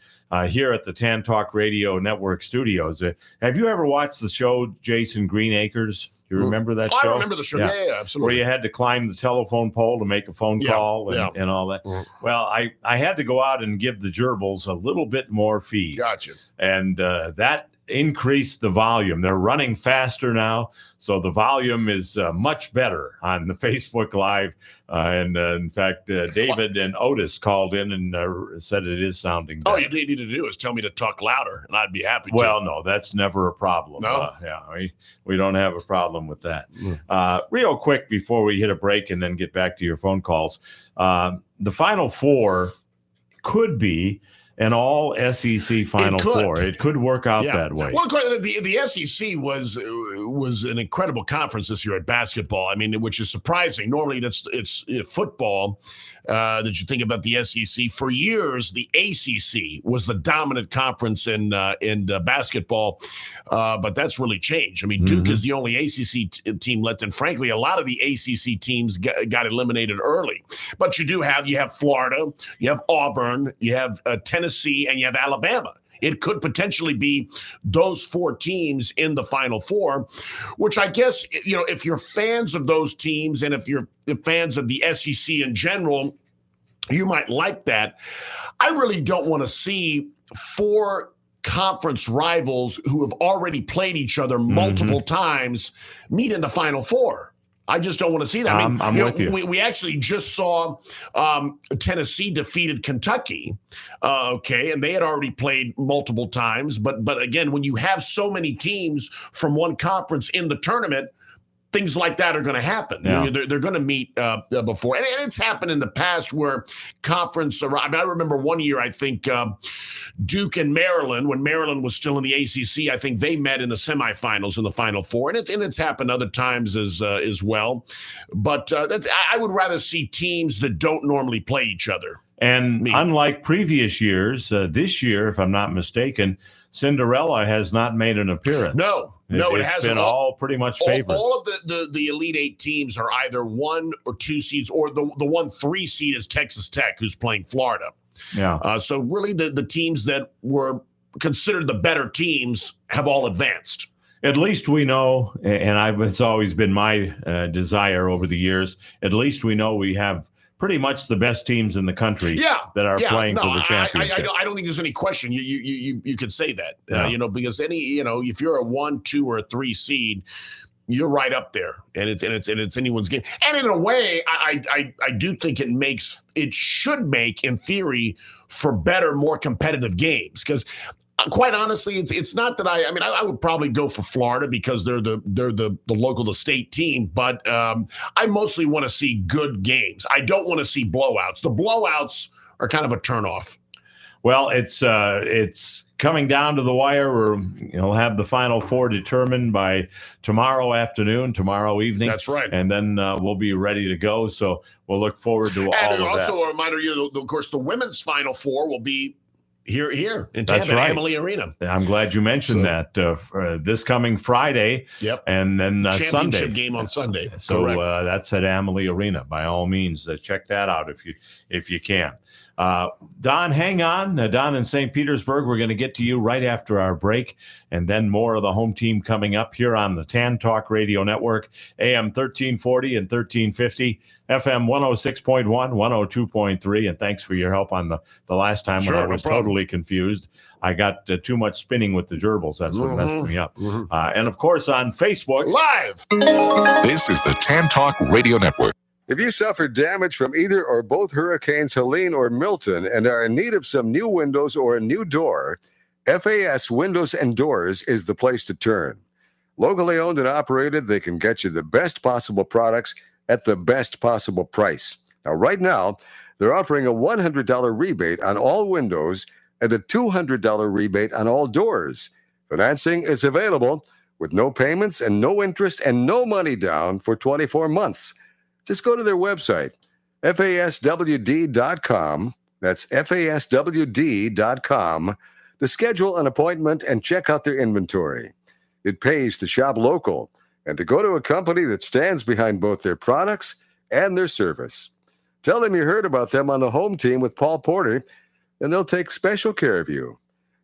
here at the Tan Talk Radio Network studios. Have you ever watched the show Jason Greenacres? Do you remember that show? I remember the show. Yeah, absolutely. Where you had to climb the telephone pole to make a phone call and all that. Well, I had to go out and give the gerbils a little bit more feed. Gotcha. And that increase the volume. They're running faster now, so the volume is much better on the Facebook Live. And in fact, David and Otis called in and said it is sounding better. All you need to do is tell me to talk louder, and I'd be happy to. Well, no, that's never a problem. No? We don't have a problem with that. Real quick before we hit a break and then get back to your phone calls, the Final Four could be an all SEC Final Four. It could work out that way. Well, the SEC was an incredible conference this year at basketball. I mean, which is surprising. Normally, it's football that you think about the SEC. For years, the ACC was the dominant conference in basketball, but that's really changed. I mean, Duke is the only ACC team left, and frankly, a lot of the ACC teams got eliminated early. But you have Florida, you have Auburn, you have Tennessee, and you have Alabama. It could potentially be those 4 teams in the Final Four, which I guess, if you're fans of those teams and if you're fans of the SEC in general, you might like that. I really don't want to see 4 conference rivals who have already played each other multiple times meet in the Final Four. I just don't want to see that. I mean, I'm with you. We actually just saw Tennessee defeated Kentucky, and they had already played multiple times. But again, when you have so many teams from one conference in the tournament, things like that are going to happen. Yeah. They're going to meet before. And it's happened in the past where conference – I remember one year, I think Duke and Maryland, when Maryland was still in the ACC, I think they met in the semifinals in the Final Four. And it's happened other times as well. But I would rather see teams that don't normally play each other. And unlike previous years, this year, if I'm not mistaken, Cinderella has not made an appearance. No, it hasn't. It's been all pretty much favorites. All of the Elite 8 teams are either 1 or 2 seeds, or the 1-3 seed is Texas Tech, who's playing Florida. Yeah. So really the teams that were considered the better teams have all advanced. At least we know, and it's always been my desire over the years, at least we know we have pretty much the best teams in the country that are playing for the championship. I don't think there's any question. You could say that, because if you're a 1, 2, or a 3 seed, you're right up there, and it's anyone's game. And in a way, I do think it should make, in theory, for better, more competitive games. Because quite honestly, it's not that I would probably go for Florida because they're the local to state team, but I mostly want to see good games. I don't want to see blowouts. The blowouts are kind of a turnoff. Well, it's coming down to the wire. We'll have the Final Four determined by tomorrow evening. That's right. And then we'll be ready to go. So we'll look forward to all of that. And also a reminder, of course, the women's Final Four will be here in Tampa, That's right. Amalie Arena. I'm glad you mentioned that. This coming Friday, and then championship Sunday game on Sunday. So that's at Amalie Arena. By all means, check that out if you can. Don, hang on. Don in St. Petersburg, we're going to get to you right after our break, and then more of the home team coming up here on the TAN Talk Radio Network, AM 1340 and 1350, FM 106.1, 102.3, and thanks for your help on the last time when I was totally confused. I got too much spinning with the gerbils. That's what messed me up. And, of course, on Facebook. Live! This is the TAN Talk Radio Network. If you suffered damage from either or both Hurricanes Helene or Milton and are in need of some new windows or a new door, FAS Windows and Doors is the place to turn. Locally owned and operated, they can get you the best possible products at the best possible price. Now, right now, they're offering a $100 rebate on all windows and a $200 rebate on all doors. Financing is available with no payments and no interest and no money down for 24 months. Just go to their website, faswd.com. That's faswd.com to schedule an appointment and check out their inventory. It pays to shop local and to go to a company that stands behind both their products and their service. Tell them you heard about them on the home team with Paul Porter, and they'll take special care of you.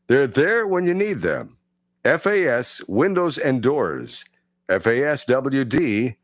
They're there when you need them. FAS Windows and Doors, faswd.com.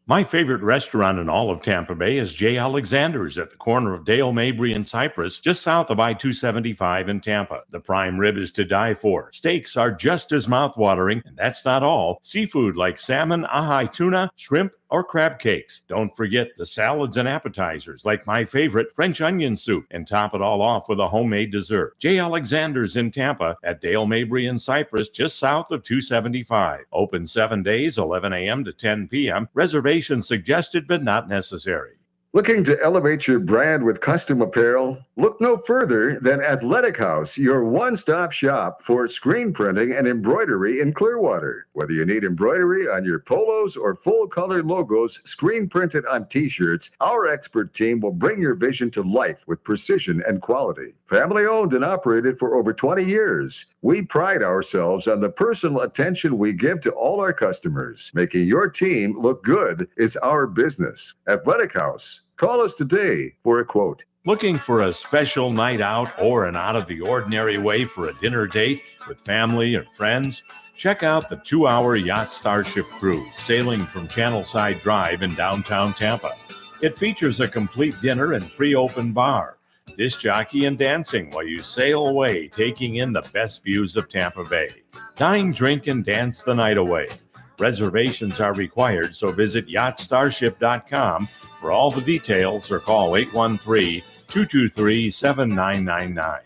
My favorite restaurant in all of Tampa Bay is J. Alexander's at the corner of Dale, Mabry, and Cypress, just south of I-275 in Tampa. The prime rib is to die for. Steaks are just as mouthwatering, and that's not all. Seafood like salmon, ahi tuna, shrimp, or crab cakes. Don't forget the salads and appetizers like my favorite French onion soup, and top it all off with a homemade dessert. J. Alexander's in Tampa at Dale, Mabry, and Cypress, just south of 275. Open 7 days, 11 a.m. to 10 p.m. Reservations suggested but not necessary. Looking to elevate your brand with custom apparel? Look no further than Athletic House, your one-stop shop for screen printing and embroidery in Clearwater. Whether you need embroidery on your polos or full-color logos screen printed on t-shirts, our expert team will bring your vision to life with precision and quality. Family owned and operated for over 20 years. We pride ourselves on the personal attention we give to all our customers. Making your team look good is our business. Athletic House. Call us today for a quote. Looking for a special night out or an out-of-the-ordinary way for a dinner date with family and friends? Check out the 2-hour Yacht Starship Cruise sailing from Channelside Drive in downtown Tampa. It features a complete dinner and free open bar, disc jockey and dancing while you sail away, taking in the best views of Tampa Bay. Dine, drink, and dance the night away. Reservations are required, so visit yachtstarship.com for all the details or call 813-223-7999.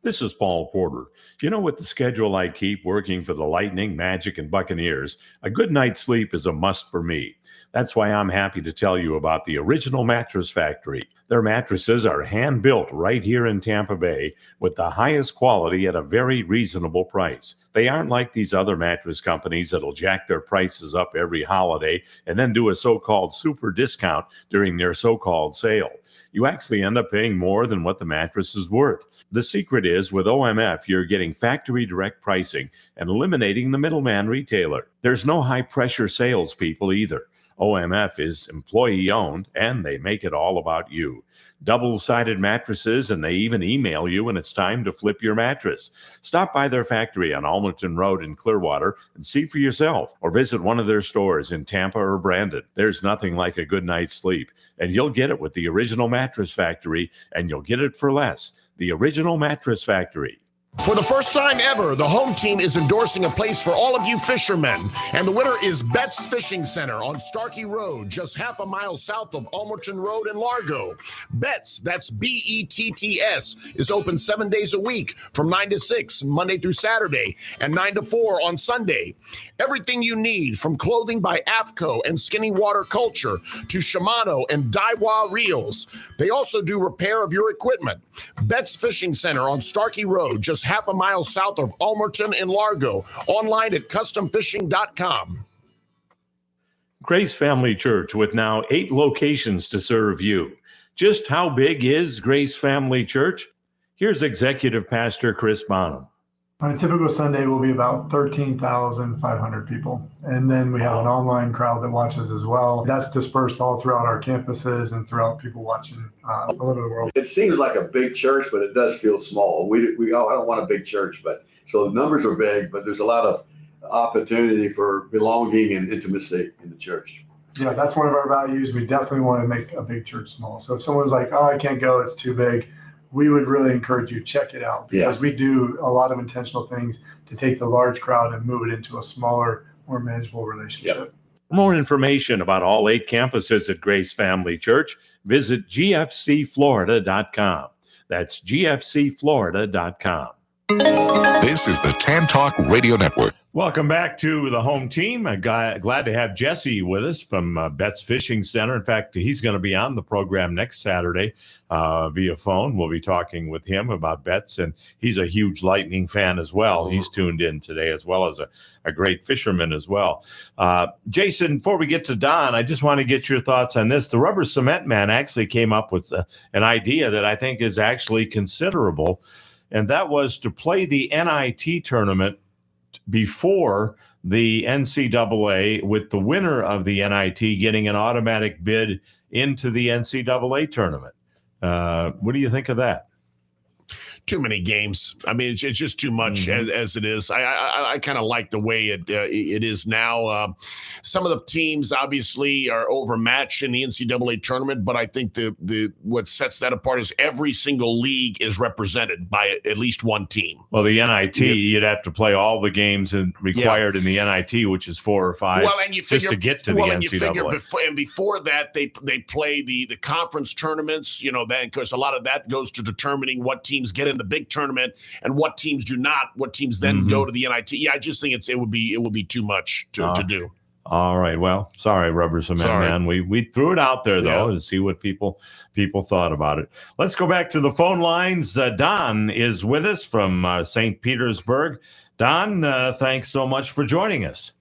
This is Paul Porter. You know, with the schedule I keep working for the Lightning, Magic, and Buccaneers, a good night's sleep is a must for me. That's why I'm happy to tell you about the Original Mattress Factory. Their mattresses are hand-built right here in Tampa Bay with the highest quality at a very reasonable price. They aren't like these other mattress companies that'll jack their prices up every holiday and then do a so-called super discount during their so-called sale. You actually end up paying more than what the mattress is worth. The secret is with OMF, you're getting factory direct pricing and eliminating the middleman retailer. There's no high-pressure salespeople either. OMF is employee-owned, and they make it all about you. Double-sided mattresses, and they even email you when it's time to flip your mattress. Stop by their factory on Almerton Road in Clearwater and see for yourself, or visit one of their stores in Tampa or Brandon. There's nothing like a good night's sleep, and you'll get it with the Original Mattress Factory, and you'll get it for less. The Original Mattress Factory. For the first time ever, the home team is endorsing a place for all of you fishermen. And the winner is Betts Fishing Center on Starkey Road, just half a mile south of Almerton Road in Largo. Betts, that's Betts, is open 7 days a week from 9 to 6, Monday through Saturday, and 9 to 4 on Sunday. Everything you need, from clothing by AFCO and Skinny Water Culture to Shimano and Daiwa Reels. They also do repair of your equipment. Betts Fishing Center on Starkey Road, just half a mile south of Almerton in Largo. Online at customfishing.com. Grace Family Church with now 8 locations to serve you. Just how big is Grace Family Church? Here's Executive Pastor Chris Bonham. On a typical Sunday will be about 13,500 people. And then we have an online crowd that watches as well. That's dispersed all throughout our campuses and throughout people watching all over the world. It seems like a big church, but it does feel small. I don't want a big church, but so the numbers are big, but there's a lot of opportunity for belonging and intimacy in the church. Yeah, that's one of our values. We definitely want to make a big church small. So if someone's like, oh, I can't go, it's too big, we would really encourage you to check it out, because we do a lot of intentional things to take the large crowd and move it into a smaller, more manageable relationship. For more information about all 8 campuses at Grace Family Church, visit gfcflorida.com. That's gfcflorida.com. This is the Tan Talk Radio Network. Welcome back to the home team. Glad to have Jesse with us from Betts Fishing Center. In fact, he's going to be on the program next Saturday via phone. We'll be talking with him about Betts, and he's a huge Lightning fan as well. He's tuned in today, as well as a great fisherman as well. Jason, before we get to Don, I just want to get your thoughts on this. The Rubber Cement Man actually came up with an idea that I think is actually considerable, and that was to play the NIT tournament before the NCAA, with the winner of the NIT getting an automatic bid into the NCAA tournament. What do you think of that? Too many games. I mean, it's just too much as it is. I kind of like the way it is now. Some of the teams obviously are overmatched in the NCAA tournament, but I think the what sets that apart is every single league is represented by at least one team. Well, the NIT, you'd have to play all the games required in the NIT, which is 4 or 5, and you figure, just to get to the NCAA. Before that, they play the conference tournaments. Then because a lot of that goes to determining what teams get in the big tournament and what teams do not. What teams then go to the NIT. Yeah, I just think it would be too much to do. All right. Well, sorry, Rubber Cement Sorry. Man. We threw it out there though to see what people thought about it. Let's go back to the phone lines. Don is with us from St. Petersburg. Don, thanks so much for joining us.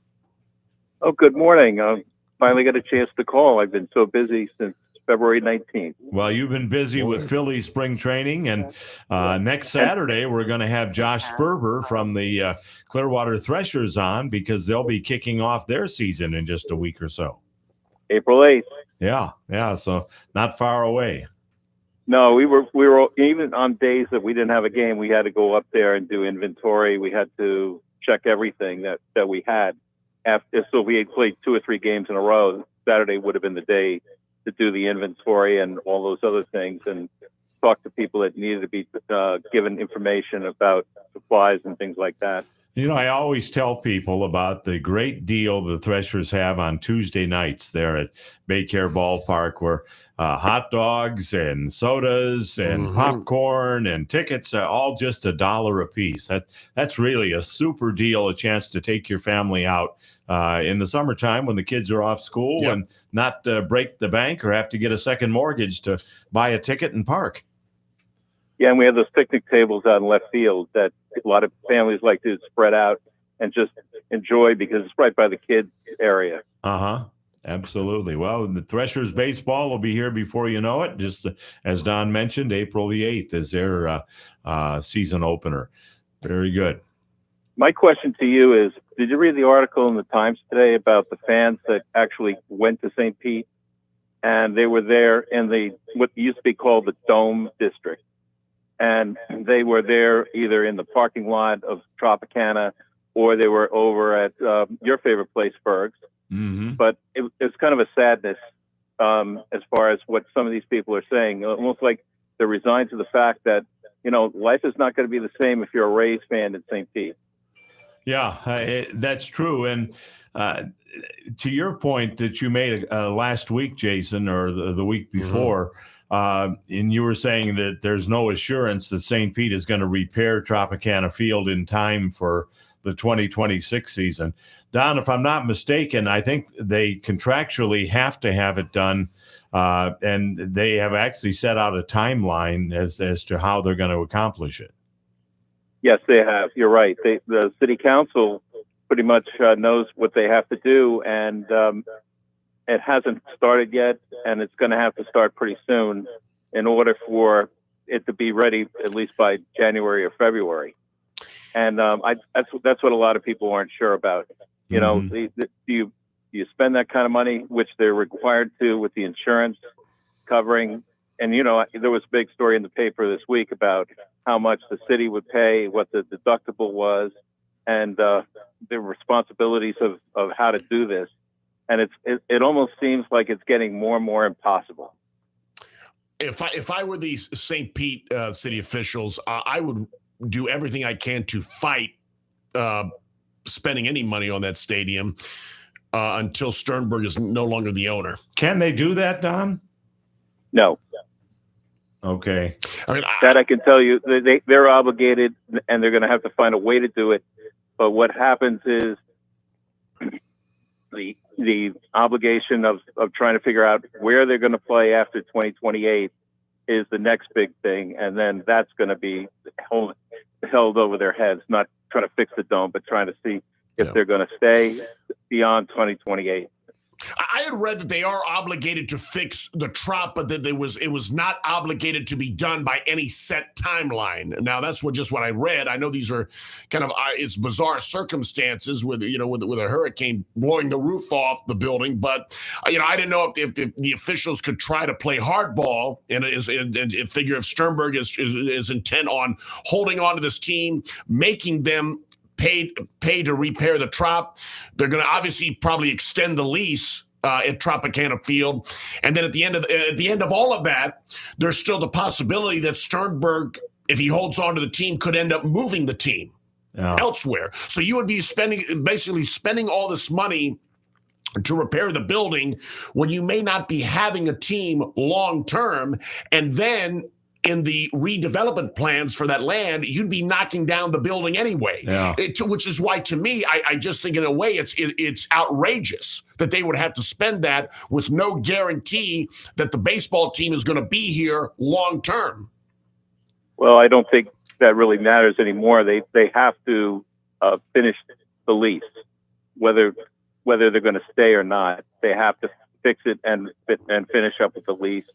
Oh, good morning. Finally got a chance to call. I've been so busy since February 19th. Well, you've been busy with Philly spring training, and next Saturday we're going to have Josh Sperber from the Clearwater Threshers on because they'll be kicking off their season in just a week or so. April 8th. Yeah. So not far away. No, we were even on days that we didn't have a game. We had to go up there and do inventory. We had to check everything that we had. So we had played 2 or 3 games in a row. Saturday would have been the day to do the inventory and all those other things and talk to people that needed to be given information about supplies and things like that. You know, I always tell people about the great deal the Threshers have on Tuesday nights there at Baycare Ballpark, where hot dogs and sodas and popcorn and tickets are all just $1 a piece. That's really a super deal, a chance to take your family out in the summertime when the kids are off school and not break the bank or have to get a second mortgage to buy a ticket and park. Yeah, and we have those picnic tables out in left field that a lot of families like to spread out and just enjoy because it's right by the kids area. Absolutely. Well, the Threshers baseball will be here before you know it. Just as Don mentioned, April the 8th is their season opener. Very good. My question to you is, did you read the article in the Times today about the fans that actually went to St. Pete and they were there in what used to be called the Dome District? And they were there either in the parking lot of Tropicana or they were over at your favorite place, Berg's. But it's kind of a sadness as far as what some of these people are saying, almost like they're resigned to the fact that, life is not going to be the same if you're a Rays fan in St. Pete. Yeah, that's true. And to your point that you made last week, Jason, or the week before, and you were saying that there's no assurance that St. Pete is going to repair Tropicana Field in time for the 2026 season. Don, if I'm not mistaken, I think they contractually have to have it done, and they have actually set out a timeline as to how they're going to accomplish it. Yes, they have. You're right. The city council pretty much knows what they have to do, and it hasn't started yet, and it's going to have to start pretty soon in order for it to be ready at least by January or February. And that's what a lot of people aren't sure about. Do you spend that kind of money, which they're required to with the insurance covering? And, there was a big story in the paper this week about how much the city would pay, what the deductible was, and the responsibilities of how to do this. And it almost seems like it's getting more and more impossible. If I were these St. Pete city officials, I would do everything I can to fight spending any money on that stadium until Sternberg is no longer the owner. Can they do that, Don? No. Okay. I can tell you, they're obligated, and they're going to have to find a way to do it. But what happens is the obligation of trying to figure out where they're going to play after 2028 is the next big thing, and then that's going to be held over their heads, not trying to fix the dome, but trying to see if they're going to stay beyond 2028. I had read that they are obligated to fix the Trop, but that it was not obligated to be done by any set timeline. Now that's what I read. I know these are kind of it's bizarre circumstances with with a hurricane blowing the roof off the building, but I didn't know if the officials could try to play hardball and figure if Sternberg is intent on holding on to this team, making them pay to repair the Trop. They're going to obviously probably extend the lease at Tropicana Field, and then at the end of all of that, there's still the possibility that Sternberg, if he holds on to the team, could end up moving the team elsewhere. So you would be spending all this money to repair the building when you may not be having a team long term, and then in the redevelopment plans for that land, you'd be knocking down the building anyway. Yeah. Which is why, to me, I just think in a way it's outrageous that they would have to spend that with no guarantee that the baseball team is going to be here long term. Well, I don't think that really matters anymore. They have to finish the lease, whether they're going to stay or not. They have to fix it and finish up with the lease.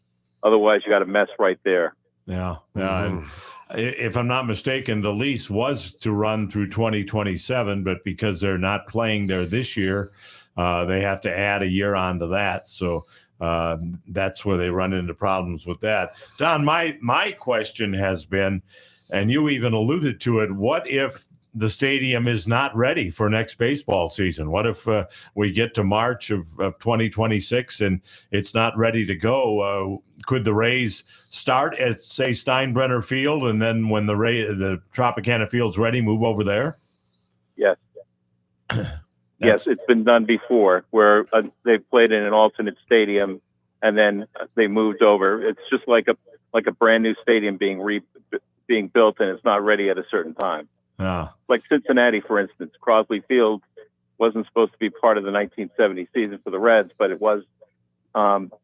Otherwise, you got a mess right there. Yeah. And if I'm not mistaken, the lease was to run through 2027, but because they're not playing there this year, they have to add a year onto that. So that's where they run into problems with that. Don, my question has been, and you even alluded to it, what if the stadium is not ready for next baseball season? What if we get to March of 2026 and it's not ready to go? Could the Rays start at, say, Steinbrenner Field, and then when the Tropicana Field's ready, move over there? Yes. Yes, it's been done before where they played in an alternate stadium and then they moved over. It's just like a brand new stadium being built and it's not ready at a certain time. Like Cincinnati, for instance, Crosley Field wasn't supposed to be part of the 1970 season for the Reds, but it was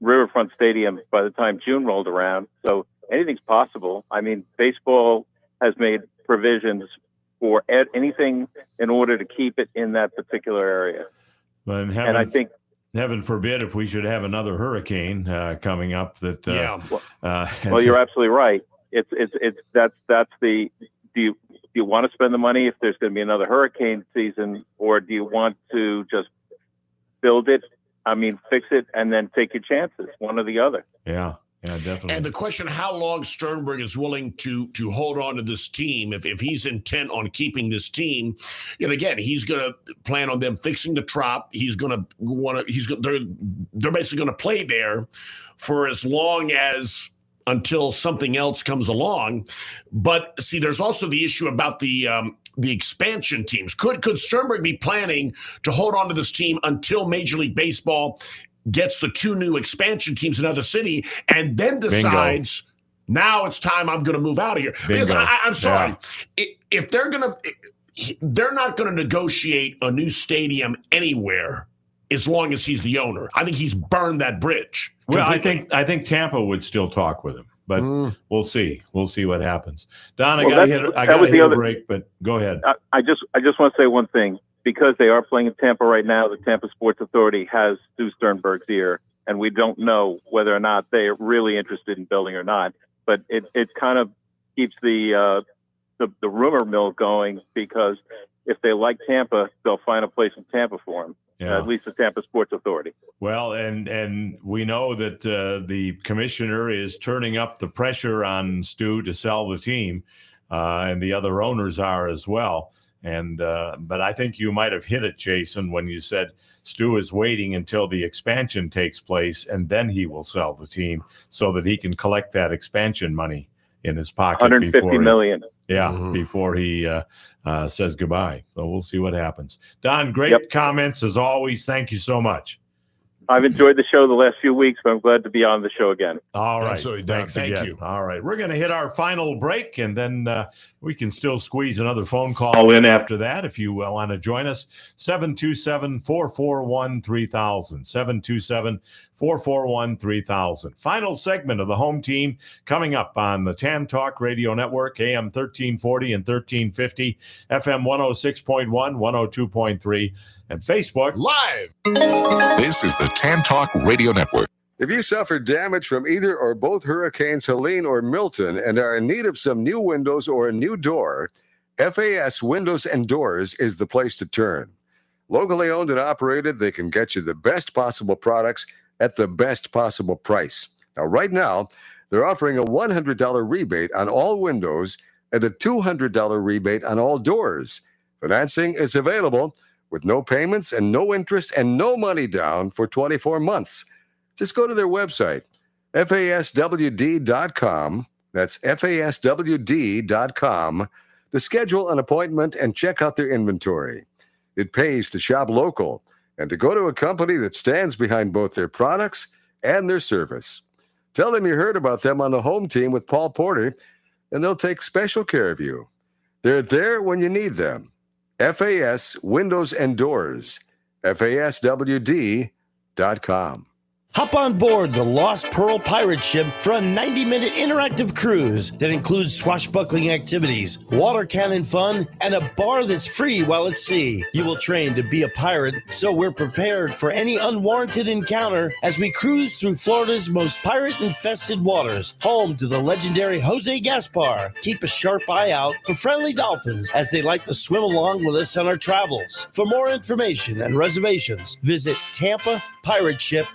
Riverfront Stadium by the time June rolled around. So anything's possible. I mean, baseball has made provisions for anything in order to keep it in that particular area. And I think, heaven forbid, if we should have another hurricane coming up. Well, you're absolutely right. That's the. Do you want to spend the money if there's going to be another hurricane season, or do you want to just build it? I mean, fix it and then take your chances, one or the other. Yeah, definitely. And the question, how long Sternberg is willing to hold on to this team, if he's intent on keeping this team, and again, he's going to plan on them fixing the Trop. He's going to they're basically going to play there for as long as until something else comes along. But see, there's also the issue about the expansion teams. Could Sternberg be planning to hold on to this team until Major League Baseball gets the two new expansion teams in another city and then decides, now it's time, I'm going to move out of here? Because I'm sorry, if they're not going to negotiate a new stadium anywhere as long as he's the owner. I think he's burned that bridge. Well, I think Tampa would still talk with him, but we'll see. We'll see what happens. Don, I got to hit a break, but go ahead. I just want to say one thing. Because they are playing in Tampa right now, the Tampa Sports Authority has Stu Sternberg's ear, and we don't know whether or not they are really interested in building or not. But it kind of keeps the rumor mill going, because if they like Tampa, they'll find a place in Tampa for him. Yeah. At least the Tampa Sports Authority. Well, and we know that the commissioner is turning up the pressure on Stu to sell the team, and the other owners are as well. And but I think you might have hit it, Jason, when you said Stu is waiting until the expansion takes place, and then he will sell the team so that he can collect that expansion money in his pocket. $150 million. Before he says goodbye. So we'll see what happens. Don, great comments as always. Thank you so much. I've enjoyed the show the last few weeks, but I'm glad to be on the show again. All right. Absolutely, Thanks Don. again. Thank you. All right. We're going to hit our final break, and then we can still squeeze another phone call in after that if you want to join us. 727-441-3000. 727-441-3000. Final segment of the home team coming up on the Tan Talk Radio Network, AM 1340 and 1350, FM 106.1, 102.3. and Facebook Live. This is the Tan Talk Radio Network. If you suffered damage from either or both Hurricanes Helene or Milton and are in need of some new windows or a new door, FAS Windows and Doors is the place to turn. Locally owned and operated, they can get you the best possible products at the best possible price. Now, right now, they're offering a $100 rebate on all windows and a $200 rebate on all doors. Financing is available with no payments and no interest and no money down for 24 months. Just go to their website, faswd.com. That's faswd.com to schedule an appointment and check out their inventory. It pays to shop local and to go to a company that stands behind both their products and their service. Tell them you heard about them on the home team with Paul Porter, and they'll take special care of you. They're there when you need them. FAS Windows and Doors. FASWD.com. Hop on board the Lost Pearl pirate ship for a 90-minute interactive cruise that includes swashbuckling activities, water cannon fun, and a bar that's free while at sea. You will train to be a pirate, so we're prepared for any unwarranted encounter as we cruise through Florida's most pirate-infested waters, home to the legendary Jose Gaspar. Keep a sharp eye out for friendly dolphins as they like to swim along with us on our travels. For more information and reservations, visit TampaPirateship.com.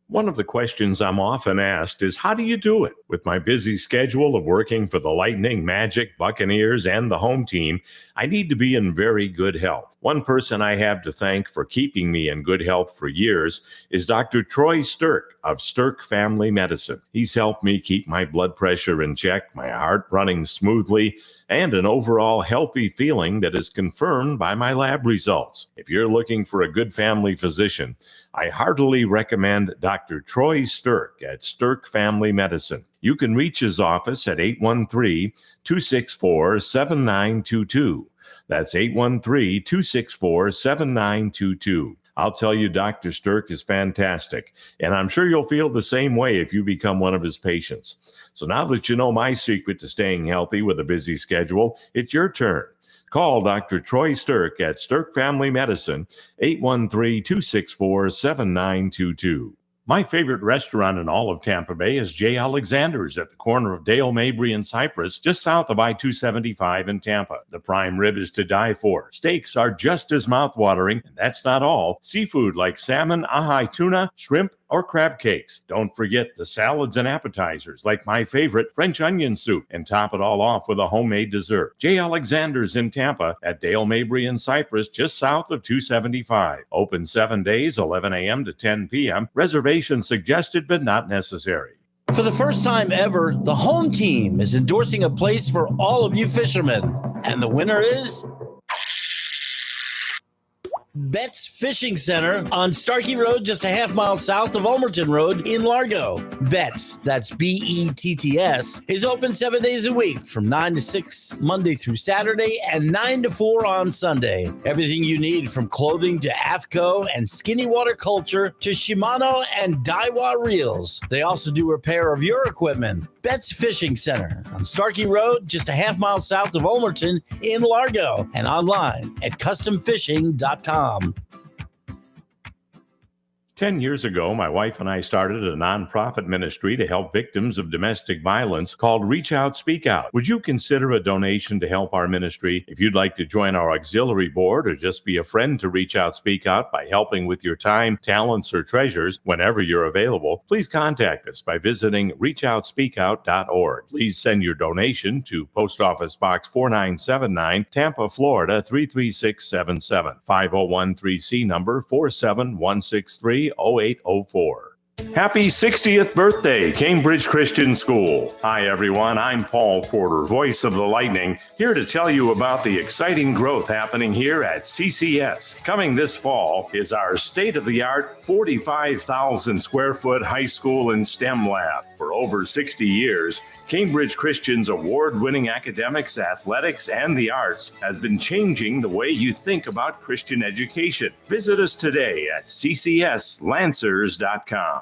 One of the questions I'm often asked is, how do you do it? With my busy schedule of working for the Lightning, Magic, Buccaneers, and the home team, I need to be in very good health. One person I have to thank for keeping me in good health for years is Dr. Troy Stirk of Stirk Family Medicine. He's helped me keep my blood pressure in check, my heart running smoothly, and an overall healthy feeling that is confirmed by my lab results. If you're looking for a good family physician, I heartily recommend Dr. Troy Stirk at Stirk Family Medicine. You can reach his office at 813-264-7922. That's 813-264-7922. I'll tell you, Dr. Stirk is fantastic, and I'm sure you'll feel the same way if you become one of his patients. So now that you know my secret to staying healthy with a busy schedule, it's your turn. Call Dr. Troy Stirk at Stirk Family Medicine, 813-264-7922. My favorite restaurant in all of Tampa Bay is J. Alexander's at the corner of Dale, Mabry, and Cypress, just south of I-275 in Tampa. The prime rib is to die for. Steaks are just as mouthwatering, and that's not all. Seafood like salmon, ahi tuna, shrimp, or crab cakes. Don't forget the salads and appetizers like my favorite French onion soup, and top it all off with a homemade dessert. J. Alexander's in Tampa at Dale, Mabry, and Cypress, just south of 275. Open 7 days, 11 a.m. to 10 p.m. Reservations suggested but not necessary. For the first time ever, the home team is endorsing a place for all of you fishermen. And the winner is Betts Fishing Center on Starkey Road, just a half mile south of Ulmerton Road in Largo. Betts, that's B-E-T-T-S, is open 7 days a week from 9 to 6 Monday through Saturday and 9 to 4 on Sunday. Everything you need from clothing to AFCO and skinny water culture to Shimano and Daiwa reels. They also do repair of your equipment. Betts Fishing Center on Starkey Road, just a half mile south of Ulmerton in Largo, and online at customfishing.com. 10 years ago, my wife and I started a nonprofit ministry to help victims of domestic violence called Reach Out, Speak Out. Would you consider a donation to help our ministry? If you'd like to join our auxiliary board or just be a friend to Reach Out, Speak Out by helping with your time, talents, or treasures whenever you're available, please contact us by visiting reachoutspeakout.org. Please send your donation to Post Office Box 4979, Tampa, Florida 33677, 5013C number 47163. 0804. Happy 60th birthday, Cambridge Christian School. Hi, everyone. I'm Paul Porter, voice of the Lightning, here to tell you about the exciting growth happening here at CCS. Coming this fall is our state-of-the-art 45,000 square foot high school and STEM lab. For over 60 years, Cambridge Christian's award-winning academics, athletics, and the arts has been changing the way you think about Christian education. Visit us today at ccslancers.com.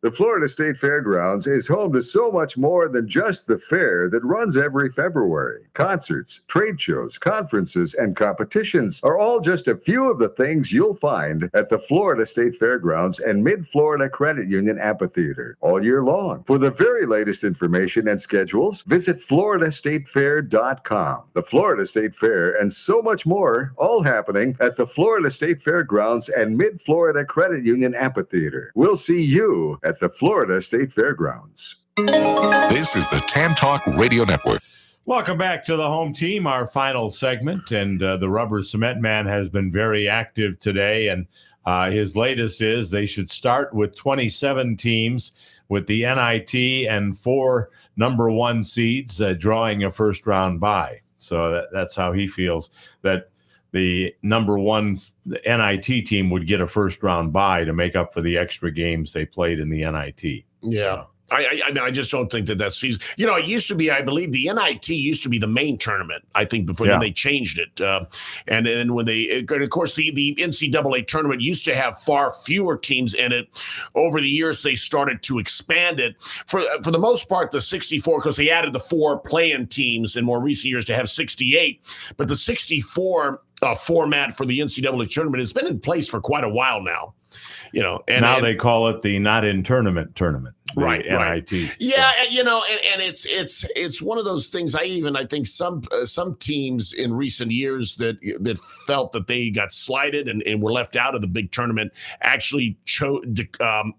The Florida State Fairgrounds is home to so much more than just the fair that runs every February. Concerts, trade shows, conferences, and competitions are all just a few of the things you'll find at the Florida State Fairgrounds and Mid-Florida Credit Union Amphitheater all year long. For the very latest information and schedules, visit floridastatefair.com. The Florida State Fair and so much more, all happening at the Florida State Fairgrounds and Mid-Florida Credit Union Amphitheater. We'll see you at the Florida State Fairgrounds. This is the Tan Talk Radio Network. Welcome back to the home team, our final segment. And the Rubber Cement Man has been very active today. And his latest is they should start with 27 teams with the NIT and 4 number 1 seeds drawing a first round bye. So that's how he feels, that the number one NIT team would get a first-round bye to make up for the extra games they played in the NIT. Yeah. I mean, I just don't think that season. It used to be, I believe, the NIT used to be the main tournament. I think before then they changed it, and then when of course, the NCAA tournament used to have far fewer teams in it. Over the years, they started to expand it. For the most part, the 64, because they added the 4 play-in teams in more recent years to have 68, but the 64 format for the NCAA tournament has been in place for quite a while now. And now they call it the not in tournament, right? NIT. Yeah, and it's one of those things. I think some teams in recent years that felt that they got slighted and were left out of the big tournament actually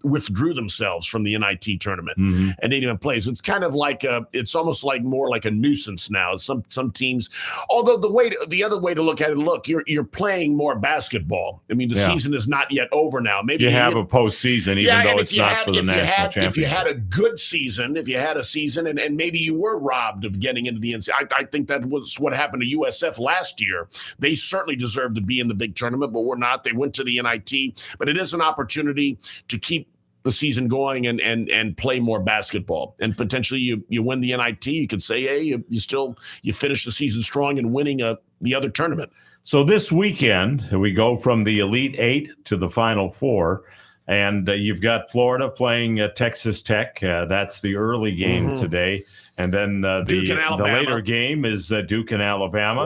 withdrew themselves from the NIT tournament and didn't even play. So it's kind of like it's almost like more like a nuisance now. Some teams, although the other way to look at it, you're playing more basketball. I mean, the season is not yet over now. Maybe you have a postseason, even though it's not for the national championship. If you had a good season, and maybe you were robbed of getting into the NCAA, I think that was what happened to USF last year. They certainly deserved to be in the big tournament, but were not. They went to the NIT, but it is an opportunity to keep the season going and play more basketball. And potentially you win the NIT, you could say, hey, you finish the season strong and winning the other tournament. So this weekend, we go from the Elite 8 to the Final 4, and you've got Florida playing Texas Tech. That's the early game today. And then the later game is Duke and Alabama.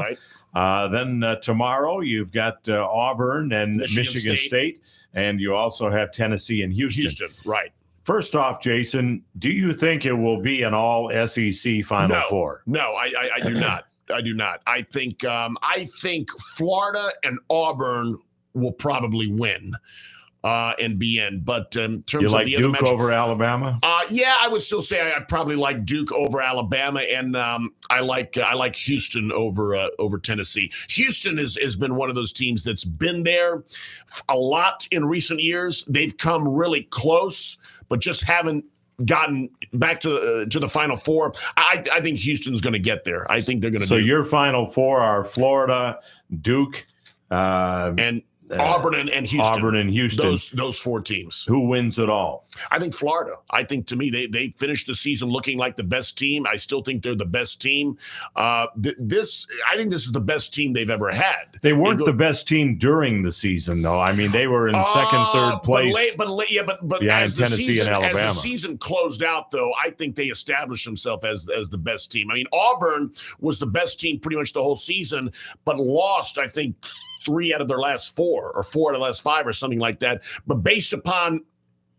Right. Then tomorrow, you've got Auburn and Michigan State, and you also have Tennessee and Houston. Right. First off, Jason, do you think it will be an all SEC Final Four? No, I do not. I do not. I think Florida and Auburn will probably win and be in. But in terms of the other Duke over Alabama? I would still say I probably like Duke over Alabama, and I like Houston over Tennessee. Houston has been one of those teams that's been there a lot in recent years. They've come really close, but just haven't gotten back to the Final Four. I think Houston's going to get there. I think they're going to. So your Final Four are Florida, Duke, and Auburn and Houston. Auburn and Houston. Those 4 teams. Who wins it all? I think Florida. I think, to me, they finished the season looking like the best team. I still think they're the best team. I think this is the best team they've ever had. They weren't the best team during the season, though. I mean, they were in second, third place. But as the season closed out, though, I think they established themselves as the best team. I mean, Auburn was the best team pretty much the whole season, but lost, I think, 3 out of their last 4 or 4 out of the last 5 or something like that. But based upon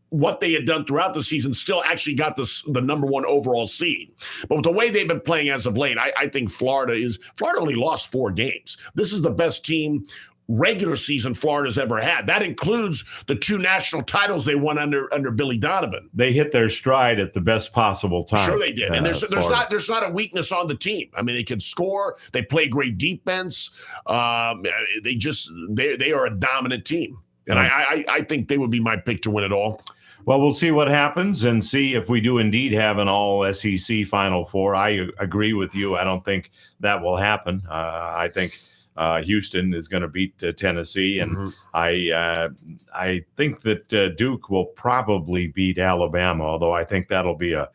what they had done throughout the season, still actually got the number 1 overall seed. But with the way they've been playing as of late, I think Florida only lost 4 games. This is the best team regular season Florida's ever had. That includes the 2 national titles they won under Billy Donovan. They hit their stride at the best possible time. Sure they did. And there's not a weakness on the team. I mean, they can score. They play great defense. They are a dominant team. And I think they would be my pick to win it all. Well, we'll see what happens and see if we do indeed have an all SEC Final Four. I agree with you. I don't think that will happen. I think Houston is going to beat Tennessee, and I think that Duke will probably beat Alabama, although I think that'll be a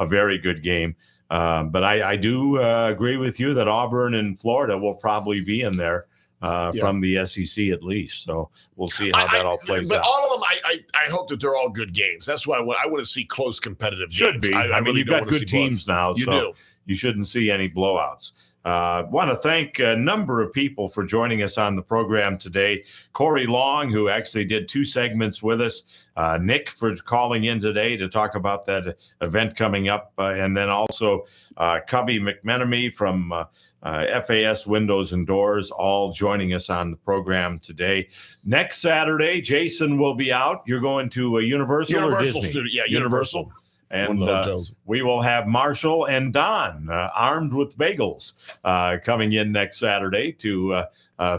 very good game. But I do agree with you that Auburn and Florida will probably be in there from the SEC at least. So we'll see how that all plays out. But all of them, I hope that they're all good games. That's why I want to see close competitive games. Should be. I mean, you've got good teams now, so you shouldn't see any blowouts. Want to thank a number of people for joining us on the program today. Corey Long, who actually did 2 segments with us. Nick for calling in today to talk about that event coming up. And then also Cubby McMenemy from FAS Windows and Doors, all joining us on the program today. Next Saturday, Jason will be out. You're going to Universal or Disney? Studio. Yeah, Universal. And we will have Marshall and Don armed with bagels coming in next Saturday to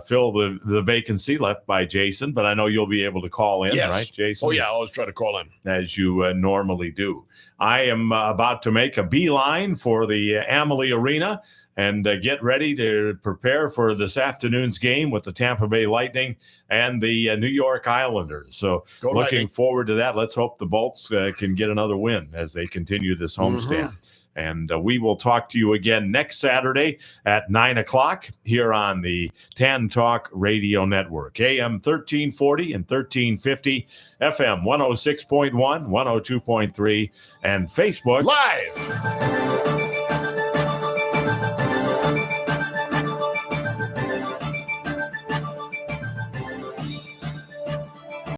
fill the vacancy left by Jason. But I know you'll be able to call in, right, Jason? Oh, yeah, I always try to call in. As you normally do. I am about to make a beeline for the Amalie Arena and get ready to prepare for this afternoon's game with the Tampa Bay Lightning and the New York Islanders. So Go looking Lightning. forward to that. Let's hope the Bolts can get another win as they continue this homestand. And we will talk to you again next Saturday at 9 o'clock here on the Tan Talk Radio Network, AM 1340 and 1350, FM 106.1, 102.3, and Facebook Live.